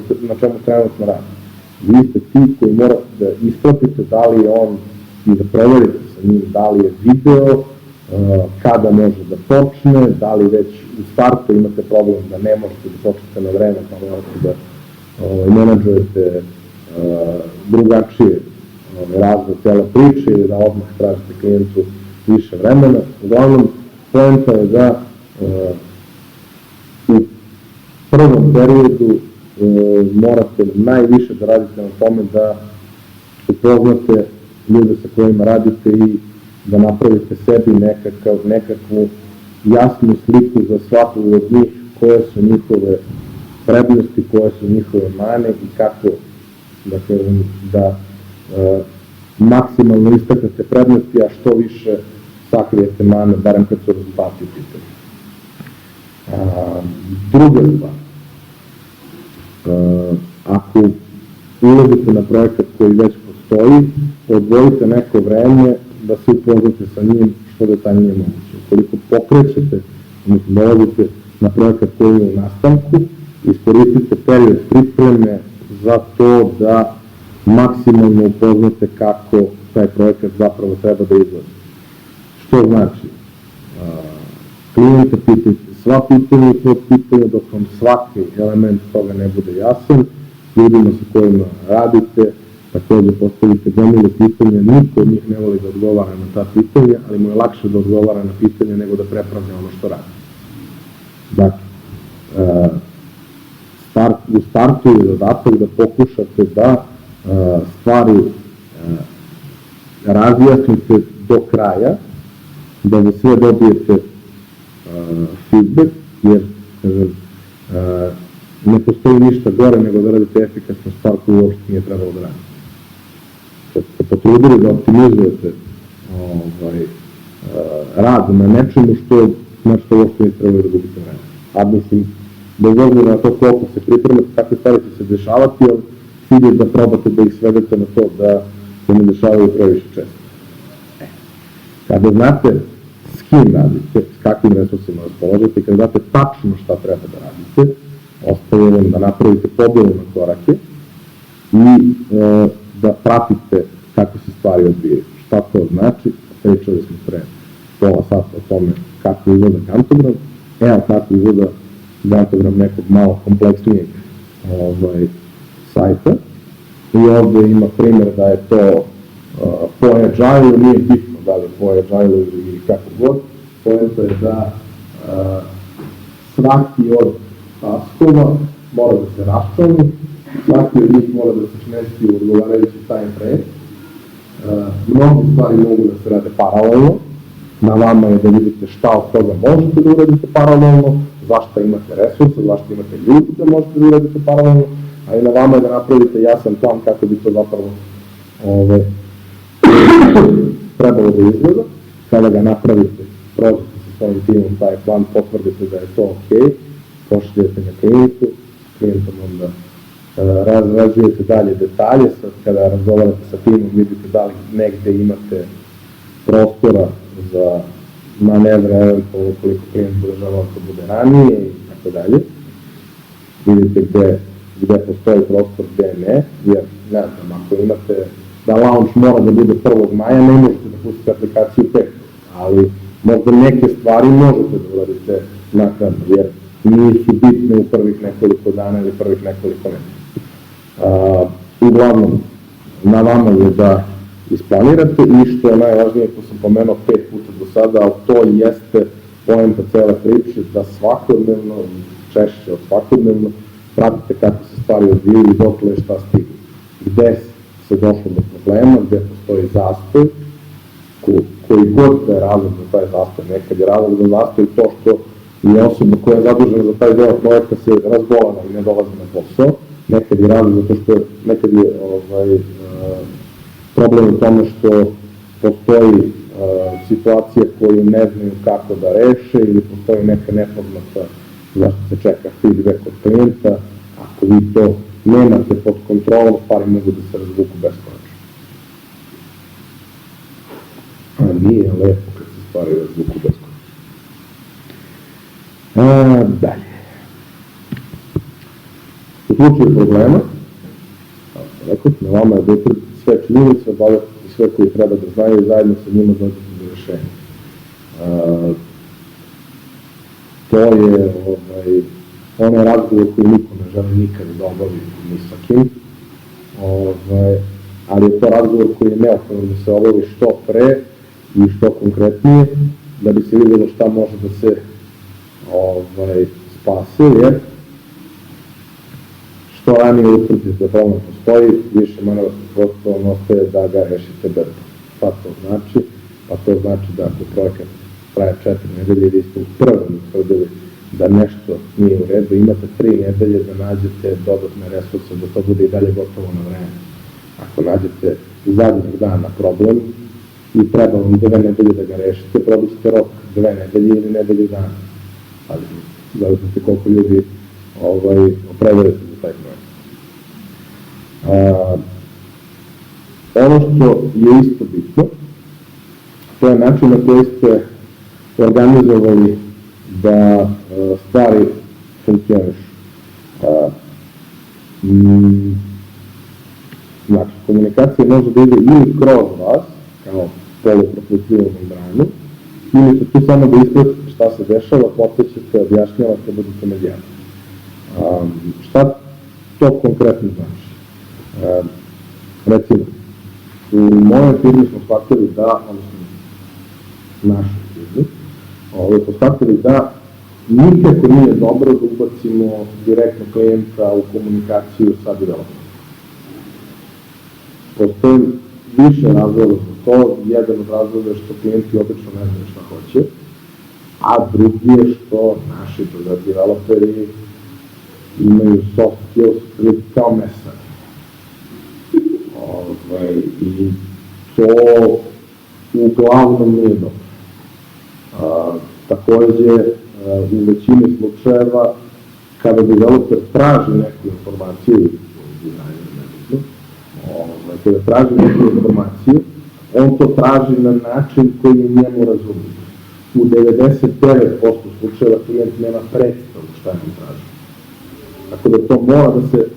trenutno rade. Vi ste ti koji morate da ispratite da li je on i da proverite sa njim da li je video, kada može da počne, da li već u startu imate problem da ne možete da počnete na vreme, pa morate da menadžujete drugačije razvoj cele priče ili da odmah tražite klijentu više vremena. Uglavnom, poenta je da u prvom periodu morate najviše da radite na tome da upoznate ljude sa kojima radite i da napravite sebi nekakvu jasnu sliku za svaku od njih, koje su njihove prednosti, koje su njihove mane i kako da maksimalno istaknete prednosti, a što više sakrijete mane, barem kad su rezultati u pitanju. Druga stvar, ako ulazite na projekat koji već postoji, odvojite neko vreme da se upoznate sa njim što detaljnije moguće. Ukoliko pokrećete, odnosno dolazite na projekat koji je u nastanku, iskoristite period pripreme za to da maksimalno upoznate kako taj projekat zapravo treba da izgleda. Što znači? Klijenta pitajte sva pitanja i pod pitanja, dok vam svaki element toga ne bude jasan, ljudima sa kojima radite, takođe postavite gomilu pitanja, niko od njih ne voli da odgovara na ta pitanja, ali mu je lakše da odgovara na pitanja nego da prepravlja ono što radi. Dakle, u startu je zadatak da pokušate da stvari razjasnite do kraja, da za sve dobijete feedback, jer ne postoji ništa gore nego da radite efikasnu stvar koju uopšte nije trebalo da radite. Kad ste potrudili da optimizujete rad na nečemu na što uopšte nije trebalo da gubite vreme. A mislim, bez obzira na to koliko se pripremate, takve stvari će se dešavati, ali cilj je da probate da ih svedete na to da se ne dešavaju previše često. Kada znate s kim radite, s kakvim resursima raspolažete i kada znate tačno šta treba da radite, ostaje vam da napravite podelu na korake i da pratite kako se stvari odvijaju. Šta to znači? Pričali smo pre pola sata o tome kako izgleda gantogram, evo kako izgleda gantogram nekog malo kompleksnijeg sajta. I ovde ima primjer da je to po Agile, nije bitno da li je po Agile ili kako god, poenta je da svaki od taskova mora da se raščlani, svaki od njih mora da se smesti u odgovarajući time frame. Mnogi stvari mogu da se rade paralelno, na vama je da vidite šta od toga možete da uradite paralelno, zašto imate resurse, zašto imate ljudi da možete da uradite paralelno, a i na vama je da napravite jasan plan kako bi to zapravo trebalo da izgleda. Kada ga napravite, prođete sa svojim timom taj plan, potvrdite da je to ok, pošaljete na klijentu, klijentom onda razrađujete dalje detalje, sad kada razgovarate sa timom vidite da li negde imate prostora za manevre, eventualno koliko klijent bude želao da bude ranije i tako dalje. Vidite gde postoji prostor, gde ne, jer ne znam, ako imate da launch mora da bude 1. maja, ne možete da pustite aplikaciju 5. ali možda neke stvari možete da uradite naknadno, jer nisu bitne u prvih nekoliko dana ili prvih nekoliko nedelja. Uglavnom, na vama je da isplanirate i što je najvažnije, to sam pomenuo 5 puta do sada, ali to jeste poenta cele priče, da svakodnevno, češće od svakodnevno, pratite kako se stvari odvijaju i dokle je šta stiglo. Gde se došlo do problema, gde postoji zastoj, koji god da je razlog za taj zastoj. Nekad je razlog za zastoj to što je osoba koja je zadužena za taj deo projekta se razbolana i ne dolazi na posao. Nekad je razlog zato što nekad je problem u tome što postoji situacije koje ne znaju kako da reše ili postoji neka nepoznata zašto se čeka feedback od klijenta. Ako vi to nemate pod kontrolom, stvari mogu da se razvuku beskonačno. A nije lepo kad se stvari razvuku beskonačno. Dalje. U slučaju problema, kao što rekao, na vama je da utvrdite sve činjenice, obavljate sve koji treba da znaju i zajedno sa njima dođete do rešenja. To je onaj razgovor koji niko ne želi nikada da obavi ni sa kim, ali je to razgovor koji je neophodno da se obavi što pre i što konkretnije, da bi se vidjelo šta može da se spase, jer što ranije utvrdite da problem postoji, više manevarskog prostora vam ostaje da ga rešite brzo. Šta to znači? Pa to znači da ako projekat traje 4 nedelje, vi ste u prvom utvrdili da nešto nije u redu, imate 3 nedelje da nađete dodatne resurse, da to bude i dalje gotovo na vreme. Ako nađete zadnjeg dana problem i treba vam 2 nedelje da ga rešite, probit ćete rok 2 nedelje ili nedelju dana. Ali zavisno se koliko ljudi opredelite za taj projekt. Ono što je isto bitno, to je način na koji ste organizovali da stvari funkcionišu. Znači, komunikacija može da ide ili kroz vas, kao poluproputljivu membranu, ili će tu samo da ispratite šta se dešava, potećete, objašnjavate, budete medijani. Šta to konkretno znači? Recimo, u mojoj firmi smo shvatili da, odnosno našoj firmi, smo shvatili da nikako nije dobro da ubacimo direktno klijenta u komunikaciju sa developerom. Postoji više razloga za to, jedan od razloga je što klijenti obično ne znaju šta hoće, a drugi je što naši developeri imaju soft skills kao mesari. I to uglavnom nije dobro. Takođe, u većini slučajeva, kada developer traži neku informaciju, kada traži neku informaciju, on to traži na način koji je njemu razumije. U 99% slučajeva klijent nema predstavu šta nam traži. Tako da to mora da se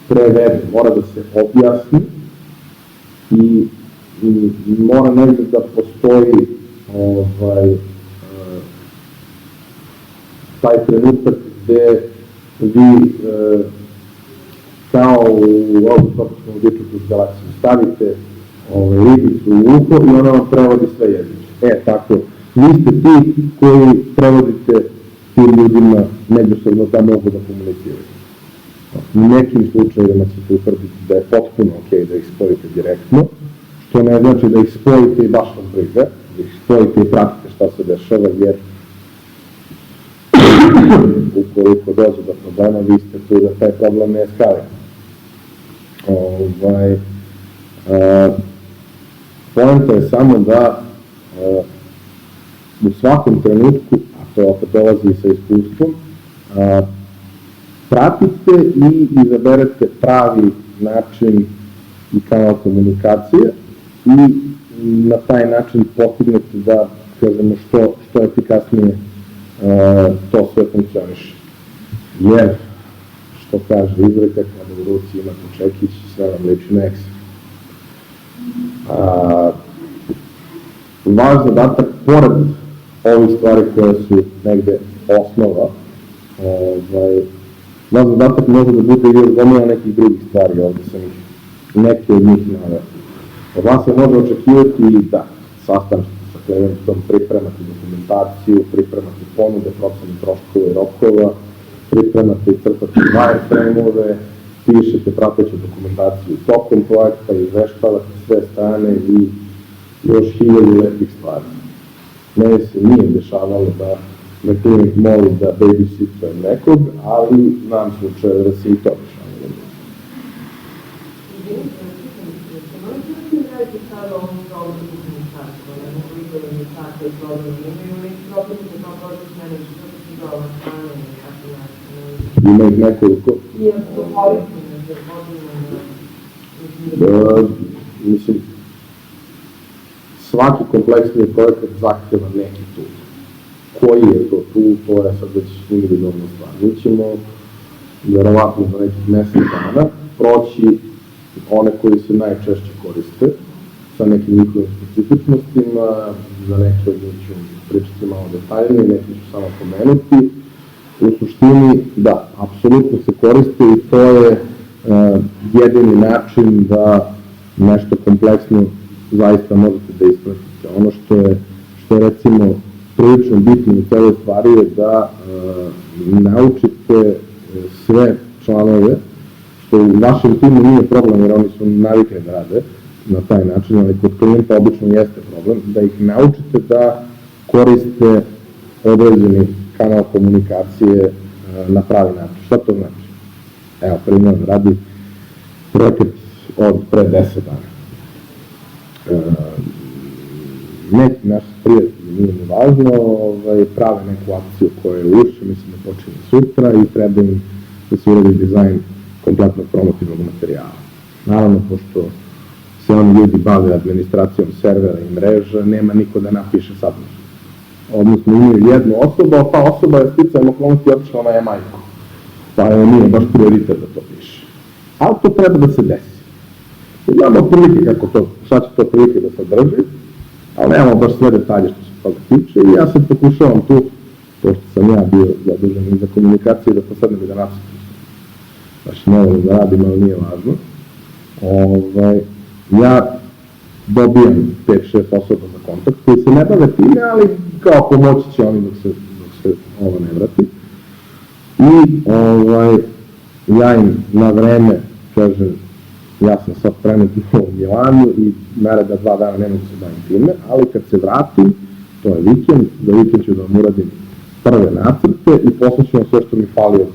prevede, mora da se objasni i mora negdje da postoji taj trenutak gde vi kao u autostopičnom dičutu s galaksijom stavite ribicu u uho i ona vam prevodi sve jezike. Tako, vi ste ti koji prevodite tim ljudima međusobno da mogu da komuniciraju. U nekim slučajevima ćete utvrditi da je potpuno ok da ih spojite direktno, što ne znači da ih spojite i baš vas briga, da ih spojite i pratite šta se dešava, jer ukoliko dođe do problema, vi ste tu da taj problem ne eskalira. Poenta je samo da u svakom trenutku, a to opet dolazi i sa iskustvom, pratite i izaberete pravi način i kanal komunikacije i na taj način postignete da, kažemo, što efikasnije to sve funkcioniše. Jer, što kaže izreka, kada u ruci imate čekić, sve vam liči na Excel. Vaš zadatak, pored ovih stvari koje su negde osnova, vaš zadatak može da bude i još gomila nekih drugih stvari, ovde sam ih neke od njih naveo. Od vas se može očekivati da sastanete sa klijentom, pripremate dokumentaciju, pripremate ponude, procenu troškova i rokova, pripremate i crtate wireframe-ove, pišete prateću dokumentaciju tokom projekta, izveštavate sve strane i još 1000 lepih stvari. Mene se nije dešavalo da me klijent moli da babysituje nekog, ali znam slučaje da se i to dešavalo. Ima ih nekoliko. Mislim, svaki kompleksni projekat zahtjeva neki tool. Koji je to tool, to je sad već individualna stvar. Mi ćemo, vjerovatno za nekih mesec dana, proći one koji se najčešće koriste, sa nekim njihovim specifičnostima, za neke od njih ću pričati malo detaljnije, neki ću samo pomenuti. U suštini, da, apsolutno se koriste i to je jedini način da nešto kompleksno zaista možete da ispratite. Ono što je recimo prilično bitno u celoj stvari je da naučite sve članove, što u vašem timu nije problem jer oni su navikli da rade na taj način, ali kod klijenta obično jeste problem, da ih naučite da koriste određeni kanal komunikacije na pravi način. Šta to znači? Evo, primjer, radi projekat od pre 10 dana. Neki naši prijatelji, nije mi važno, prave neku akciju koja je uši, mislim da počinje sutra i treba im da se uradi dizajn kompletnog promotivnog materijala. Naravno, pošto se oni ljudi bave administracijom servera i mreža, nema niko da napiše sadržaj. Odnosno imaju jednu osobu, a ta osoba je sticajem okolnosti otišla na Jamajku. Pa je nije baš prioritet da to piše. Ali to treba da se desi. I znamo prilike kako to, šta će to prilike da se drži, ali nemamo baš sve detalje što se toga tiče i ja sad pokušavam tu, pošto sam ja bio zadužen i za komunikaciju, da posadnem i da napisam. Baš ne volim da radim, ali nije važno. Ja dobijam 5-6 osoba za kontakt koji se ne bave time, ali kao pomoći će oni dok se ovo ne vrati. I ja im na vreme kažem, ja sam sad trenutno u Milanu i naredna 2 dana ne mogu se bavim time, ali kad se vratim, to je vikend, za vikend ću da vam uradim prve nacrte i poslaću sve što mi fali od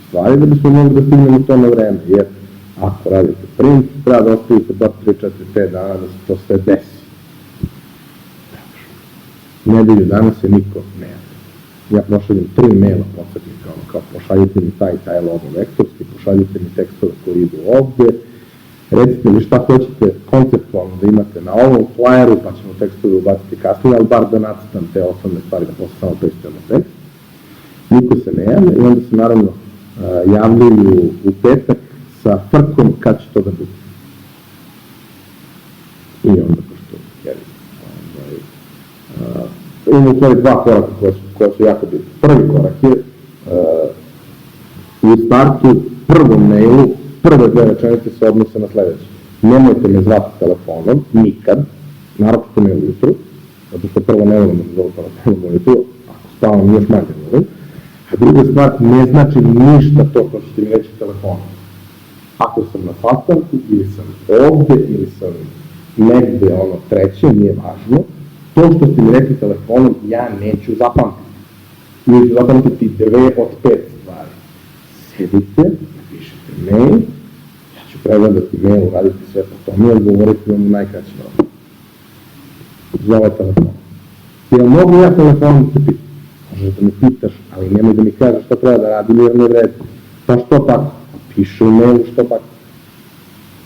stvari da bismo mogli da stignemo to na vreme, jer ako radite print, treba da ostavite bar 3-4-5 dana da se to sve desi. Nedelju dana se niko ne javi. Ja pošaljem 3 maila podsjetnika, kao pošaljite mi taj logo vektorski, pošaljite mi tekstove koji idu ovde, recite mi šta hoćete konceptualno da imate na ovom flyeru, pa ćemo tekstove ubaciti kasnije, ali bar da nacrtam te osnovne stvari, da posle samo pristujemo tekst. Niko se ne javlja i onda se naravno javljaju u petak sa frkom kad će to da bude. I onda, pošto imamo u stvari 2 koraka koja su jako bitne. Prvi korak je u startu prvom mailu, prve 2 rečenice se odnose na sledeće. Nemojte me zvati telefonom, nikad, naročito me ujutru, zato što prvo ne volim da me zovu telefonom ujutru, ako spavam još manje volim. A druga stvar, ne znači ništa to što ćete mi reći telefonom. Ako sam na sastanku, ili sam ovde, ili sam negde treće, nije važno, to što ste mi rekli telefonom, ja neću zapamtiti. Ili ću zapamtiti 2 od 5 stvari. Sedite, napišite mail, ja ću pregledati mail, uraditi sve po tome i odgovoriti vam u najkraćem roku. Zove telefon. Jel mogu ja telefonom te pitam? Možeš da mi pitaš, ali nemoj da mi kažeš šta treba da radim jer ne vredi. Pa što tako? Piše u mailu što tako.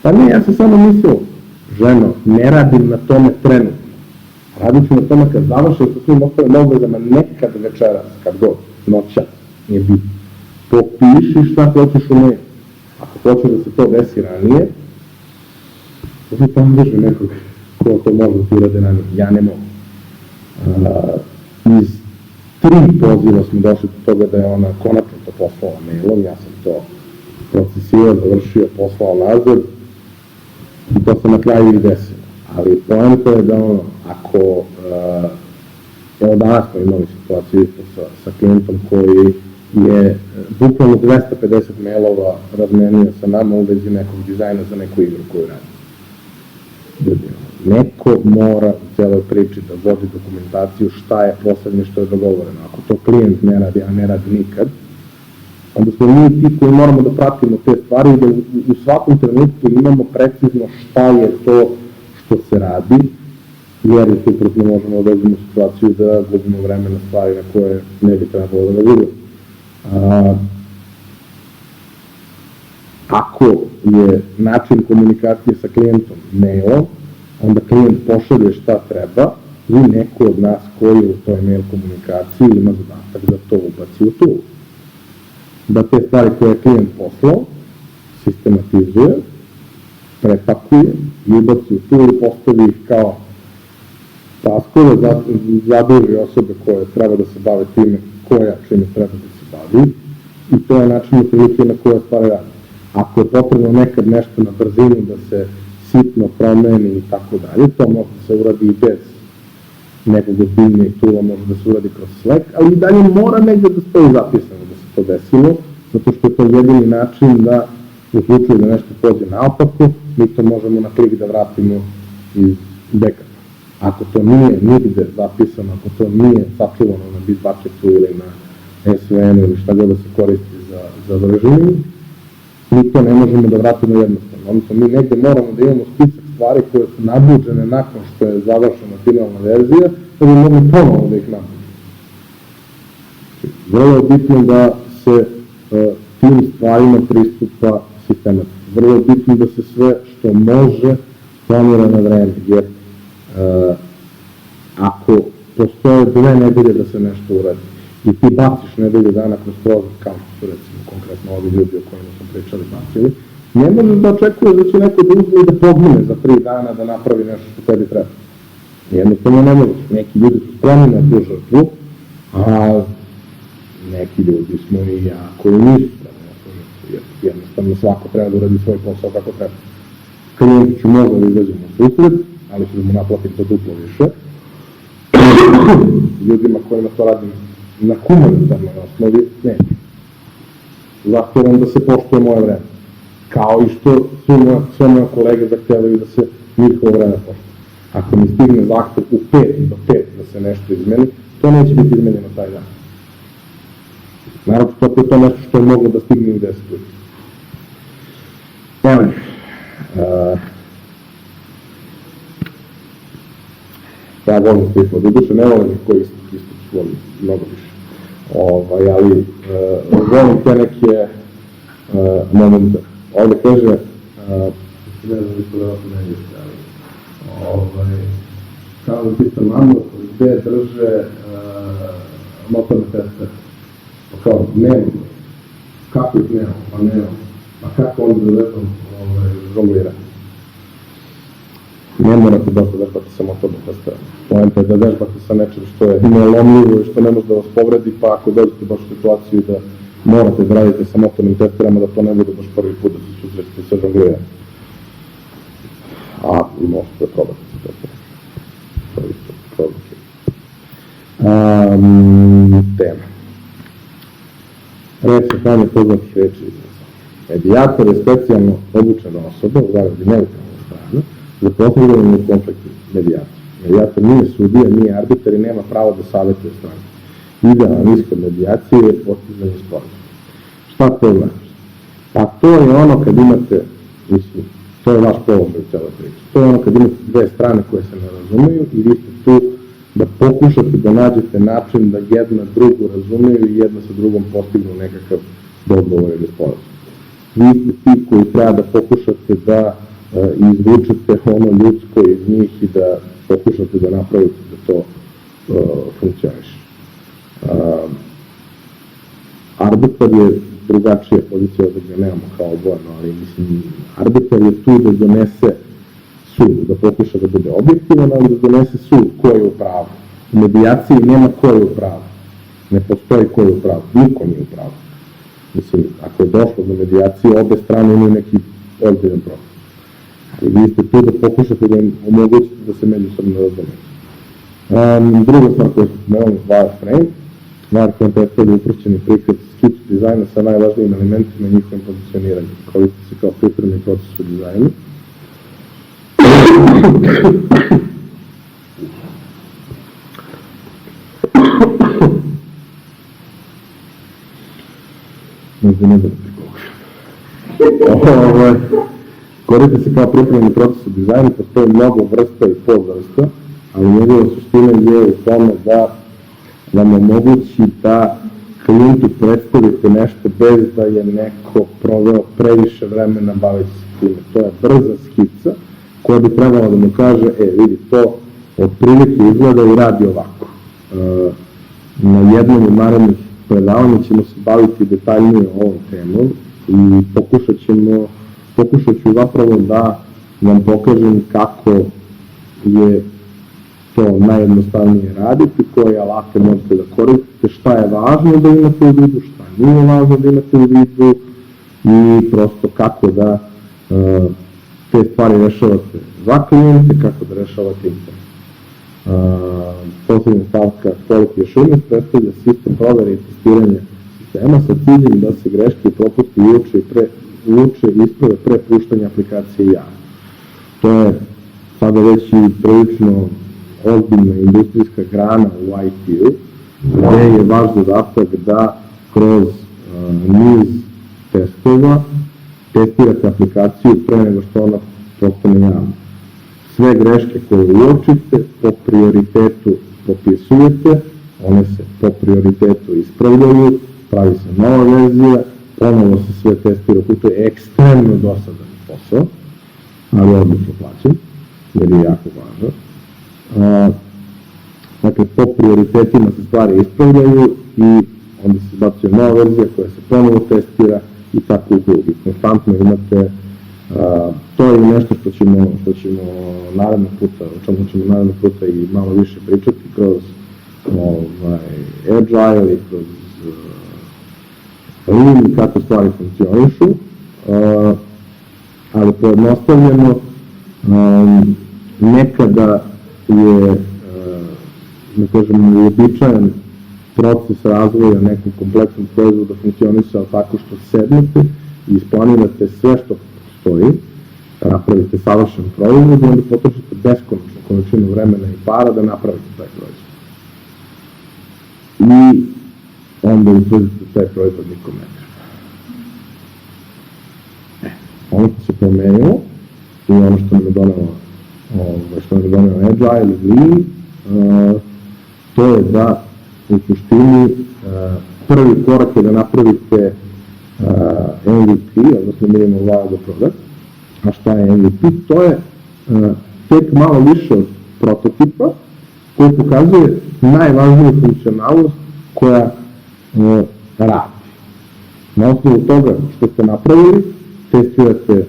Pa ne, ja sam samo mislio, ženo, ne radim na tome trenutno. Radit ću na tome kad završim sa svim ostalim obvezama nekad večeras, kad god, noćas, nije bitno. Popiši šta hoćeš u mailu. Ako hoćeš da se to desi ranije, to se pa angažuje nekog ko to može da ti urade ranije. Ja ne mogu. Iz 3 poziva smo došli do toga da je ona konačno to poslala mailom, ja sam to procesirao, završio, poslao nazad i to se na kraju i desilo. Ali poenta je da ako, evo danas smo imali situaciju sa klijentom koji je bukvalno 250 mailova razmenio sa nama u vezi nekog dizajna za neku igru koju radi. Neko mora u celoj priči da vodi dokumentaciju šta je poslednje što je dogovoreno. Ako to klijent ne radi, a ne radi nikad, onda smo mi ti koji moramo da pratimo te stvari i da u svakom trenutku imamo precizno šta je to što se radi, jer suprotno možemo da dođemo u situaciju da gubimo vreme na stvari na koje ne bi trebalo da gubimo. Ako je način komunikacije sa klijentom mailom, onda klijent pošalje šta treba i neko od nas koji u toj mail komunikaciji ima zadatak da to ubaci u tool. Da te stvari koje je klijent poslao sistematizuje, prepakuje i ubaci u tool i postavi ih kao taskove, zaduži osobe koje treba da se bave time koja čime treba da se bavi i to je način prilike na koje stvari radi. Ako je potrebno nekad nešto na brzinu da se sitno promeni i tako dalje, to može da se uradi i bez nekog ozbiljnijeg tula, može da se uradi kroz Slack, ali i dalje mora negde da stoji zapisano da se to desilo, zato što je to jedini način da u slučaju da nešto pođe naopako, mi to možemo na klik da vratimo iz backupa. Ako to nije nigde zapisano, ako to nije sačuvano na Bitbucketu ili na SVN-u ili šta god da se koristi za vrženje, mi to ne možemo da vratimo jednostavno. Odnosno, mi negde moramo da imamo spisak stvari koje su nabuđene nakon što je završena finalna verzija, da bi mogli ponovno da ih nabuđemo. Vrlo je bitno da se tim stvarima pristupa sistema. Vrlo je bitno da se sve što može planira na vreme, jer ako postoje 2 nedelje da se nešto uradi i ti baciš nedelje dana kroz prozor, kao što su recimo konkretno ovi ljudi o kojima smo pričali bacili, ne možeš da očekuješ da će neko da uzme i da pogine za 3 dana da napravi nešto što tebi treba. Jednostavno ne možeš. Neki ljudi su spremni na tu žrtvu, a neki ljudi smo i ja koji nisu spremni na tu žrtvu, jer jednostavno svako treba da uradi svoj posao kako treba. Klijenti ću možda da izađemo u susret, ali ću da mu naplatim to duplo više. Ljudima kojima to radim na humanitarnoj osnovi, neću. Zahtevam da se poštuje moje vreme. Kao i što sve moje kolege zahtevaju da se njihovo vreme poštuje. Ako mi stigne zahtev u 5 do 5 da se nešto izmeni, to neće biti izmenjeno taj dan. Naravno, to je to nešto što je moglo da stigne u 10 ljudi. Ja volim stisla, doduše ne volim koji isto volim mnogo više. Ali volim te neke momente. Ovde kaže, ne znam isto da vas ne jeste, ali kao da pitam mamu gde drže motorne teste. Pa kao, nemam. Kako ih nemam? Pa nemam. Pa kako onda da vežbam žonglirati? Ne morate baš da vežbate sa motorne teste. Poenta je da vežbate sa nečem što je neolomljivo i što ne može da vas povredi, pa ako dođete baš u situaciju da morate da radite sa motornim testerama, da to ne bude baš prvi put da se susrećete sa žongliranjem. A možete probati sa testerama. Tema. Reč je stanje poznatih reči izraza. Medijator je specijalno obučena osoba, u zaradi neutralna strana, za posredovanje u konfliktu medijatora. Medijator nije sudija, nije arbitar i nema pravo da savjetuje stranu. Idealan ishod medijacije je postizanje sporazuma. Šta to znači? Pa to je ono kad imate, mislim, to je vaš položaj u celoj priči. To je ono kad imate 2 strane koje se ne razumeju i vi ste tu da pokušate da nađete način da jedna drugu razumeju i jedna sa drugom postignu nekakav dogovor ili sporazum. Vi ste ti koji treba da pokušate da izvučete ono ljudsko iz njih i da pokušate da napravite da to funkcioniše. Arbitar je drugačija pozicija da ga nemamo kao obojeno, ali mislim, arbitar je tu da donese sud, da pokuša da bude objektivan, ali da donese sud ko je u pravu. U medijaciji nema ko je u pravu. Ne postoji ko je u pravu. Niko nije u pravu. Mislim, ako je došlo do medijacije, obe strane imaju neki ozbiljan problem. Ali vi ste tu da pokušate da im omogućite da se međusobno razumeju. Druga stvar koja se pomenuli je wireframe. Wireframe predstavlja uprošćeni prikaz skic dizajna sa najvažnijim elementima i njihovim pozicioniranjem. Koristi se kao pripremni proces u dizajnu. Možda ne bude prikogušen. Koristi se kao pripremni proces u dizajnu, postoji mnogo vrsta i podvrsta, ali njegova suština je u tome da vam omogući da klijentu predstavite nešto bez da je neko proveo previše vremena baveći se time. To je brza skica koja bi trebala da mu kaže, vidi, to otprilike izgleda i radi ovako. Na jednom od narednih predavanja ćemo se baviti detaljnije ovom temom i pokušat ću zapravo da vam pokažem kako je to najjednostavnije raditi, koje alate možete da koristite, šta je važno da imate u vidu, šta nije važno da imate u vidu i prosto kako da te stvari rešavate za klijente, kako da rešavate interes. Poslednja stavka Quality Assurance predstavlja sistem provere i testiranja sistema sa ciljem da se greške i propusti uoče i isprave pre puštanja aplikacije javno. To je sada već i prilično ozbiljna industrijska grana u IT-u, gde je vaš zadatak da kroz niz testova testirate aplikaciju pre nego što ona postane javna. Sve greške koje uočite po prioritetu popisujete, one se po prioritetu ispravljaju, pravi se nova verzija, ponovo se sve testira, to je ekstremno dosadan posao, ali odlično plaćen, jer je jako važno. Dakle, po prioritetima se stvari ispravljaju i onda se zbacuje nova verzija koja se ponovo testira i tako u krug. I konstantno imate, to je nešto što ćemo narednog puta, o čemu ćemo narednog puta i malo više pričati kroz Agile i kroz Lean, kako stvari funkcionišu, ali pojednostavljeno, nekada je, da kažemo, uobičajen proces razvoja nekog kompleksnog proizvoda funkcionisao tako što sednete i isplanirate sve što postoji, napravite savršen proizvod i onda potrošite beskonačnu količinu vremena i para da napravite taj proizvod. I onda utvrdite taj proizvod nikom ne treba. Ono što se promenilo i ono što nam je donelo Agile ili Lean, to je da u suštini prvi korak je da napravite MVP, odnosno minimum viable product. A šta je MVP? To je tek malo više od prototipa koji pokazuje najvažniju funkcionalnost koja radi. Na osnovu toga što ste napravili, testirate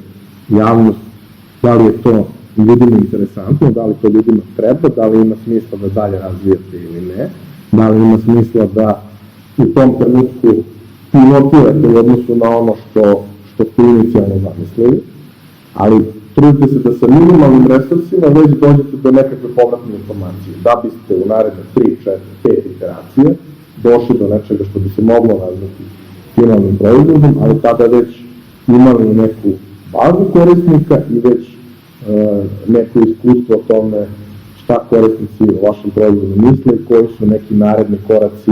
javnost, da li je to ljudima interesantno, da li to ljudima treba, da li ima smisla da dalje razvijate ili ne, da li ima smisla da u tom trenutku pilotirate u odnosu na ono što ste inicijalno zamislili, ali trudite se da sa minimalnim resursima već dođete do nekakve povratne informacije, da biste u naredne 3, 4, 5 iteracije došli do nečega što bi se moglo nazvati finalnim proizvodom, ali tada već imali neku bazu korisnika i već neko iskustvo o tome šta korisnici u vašem proizvodu misle i koji su neki naredni koraci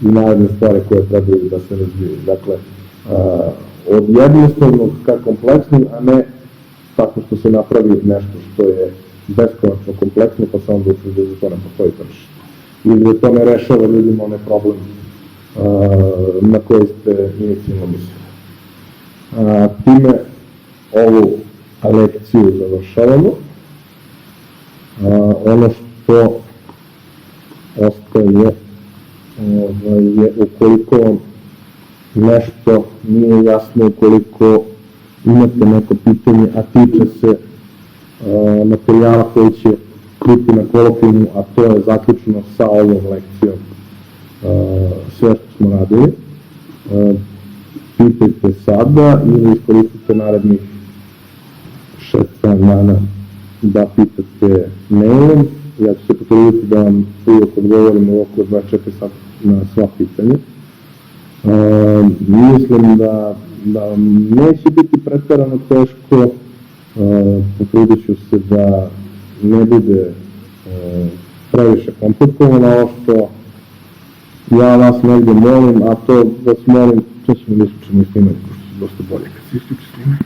i naredne stvari koje trebaju da se razvijaju. Dakle, od jednostavnog ka kompleksnim, a ne tako što se napravi nešto što je beskonačno kompleksno, pa se onda utvrdi da za to ne postoji tržište. Ili da to ne rešava ljudima onaj problem na koji ste inicijalno mislili. Time ovu lekciju završavamo. Ono što ostaje je ukoliko nešto nije jasno, ukoliko imate neko pitanje, a tiče se materijala koji će biti na kolokvijumu, a to je zaključno sa ovom lekcijom sve što smo radili. Pitajte sada ili iskoristite narednih 6 dana da pitate mailom. Ja ću se potruditi da vam uvijek odgovorim u oko 24 sata na sva pitanja. Mislim da neće biti preterano teško, potrudit ću se da ne bude previše komplikovano, ovo što ja vas negde molim, a to vas molim, to ćemo da isključimo i snimati, pošto su dosta bolje kad se isključi snimanje.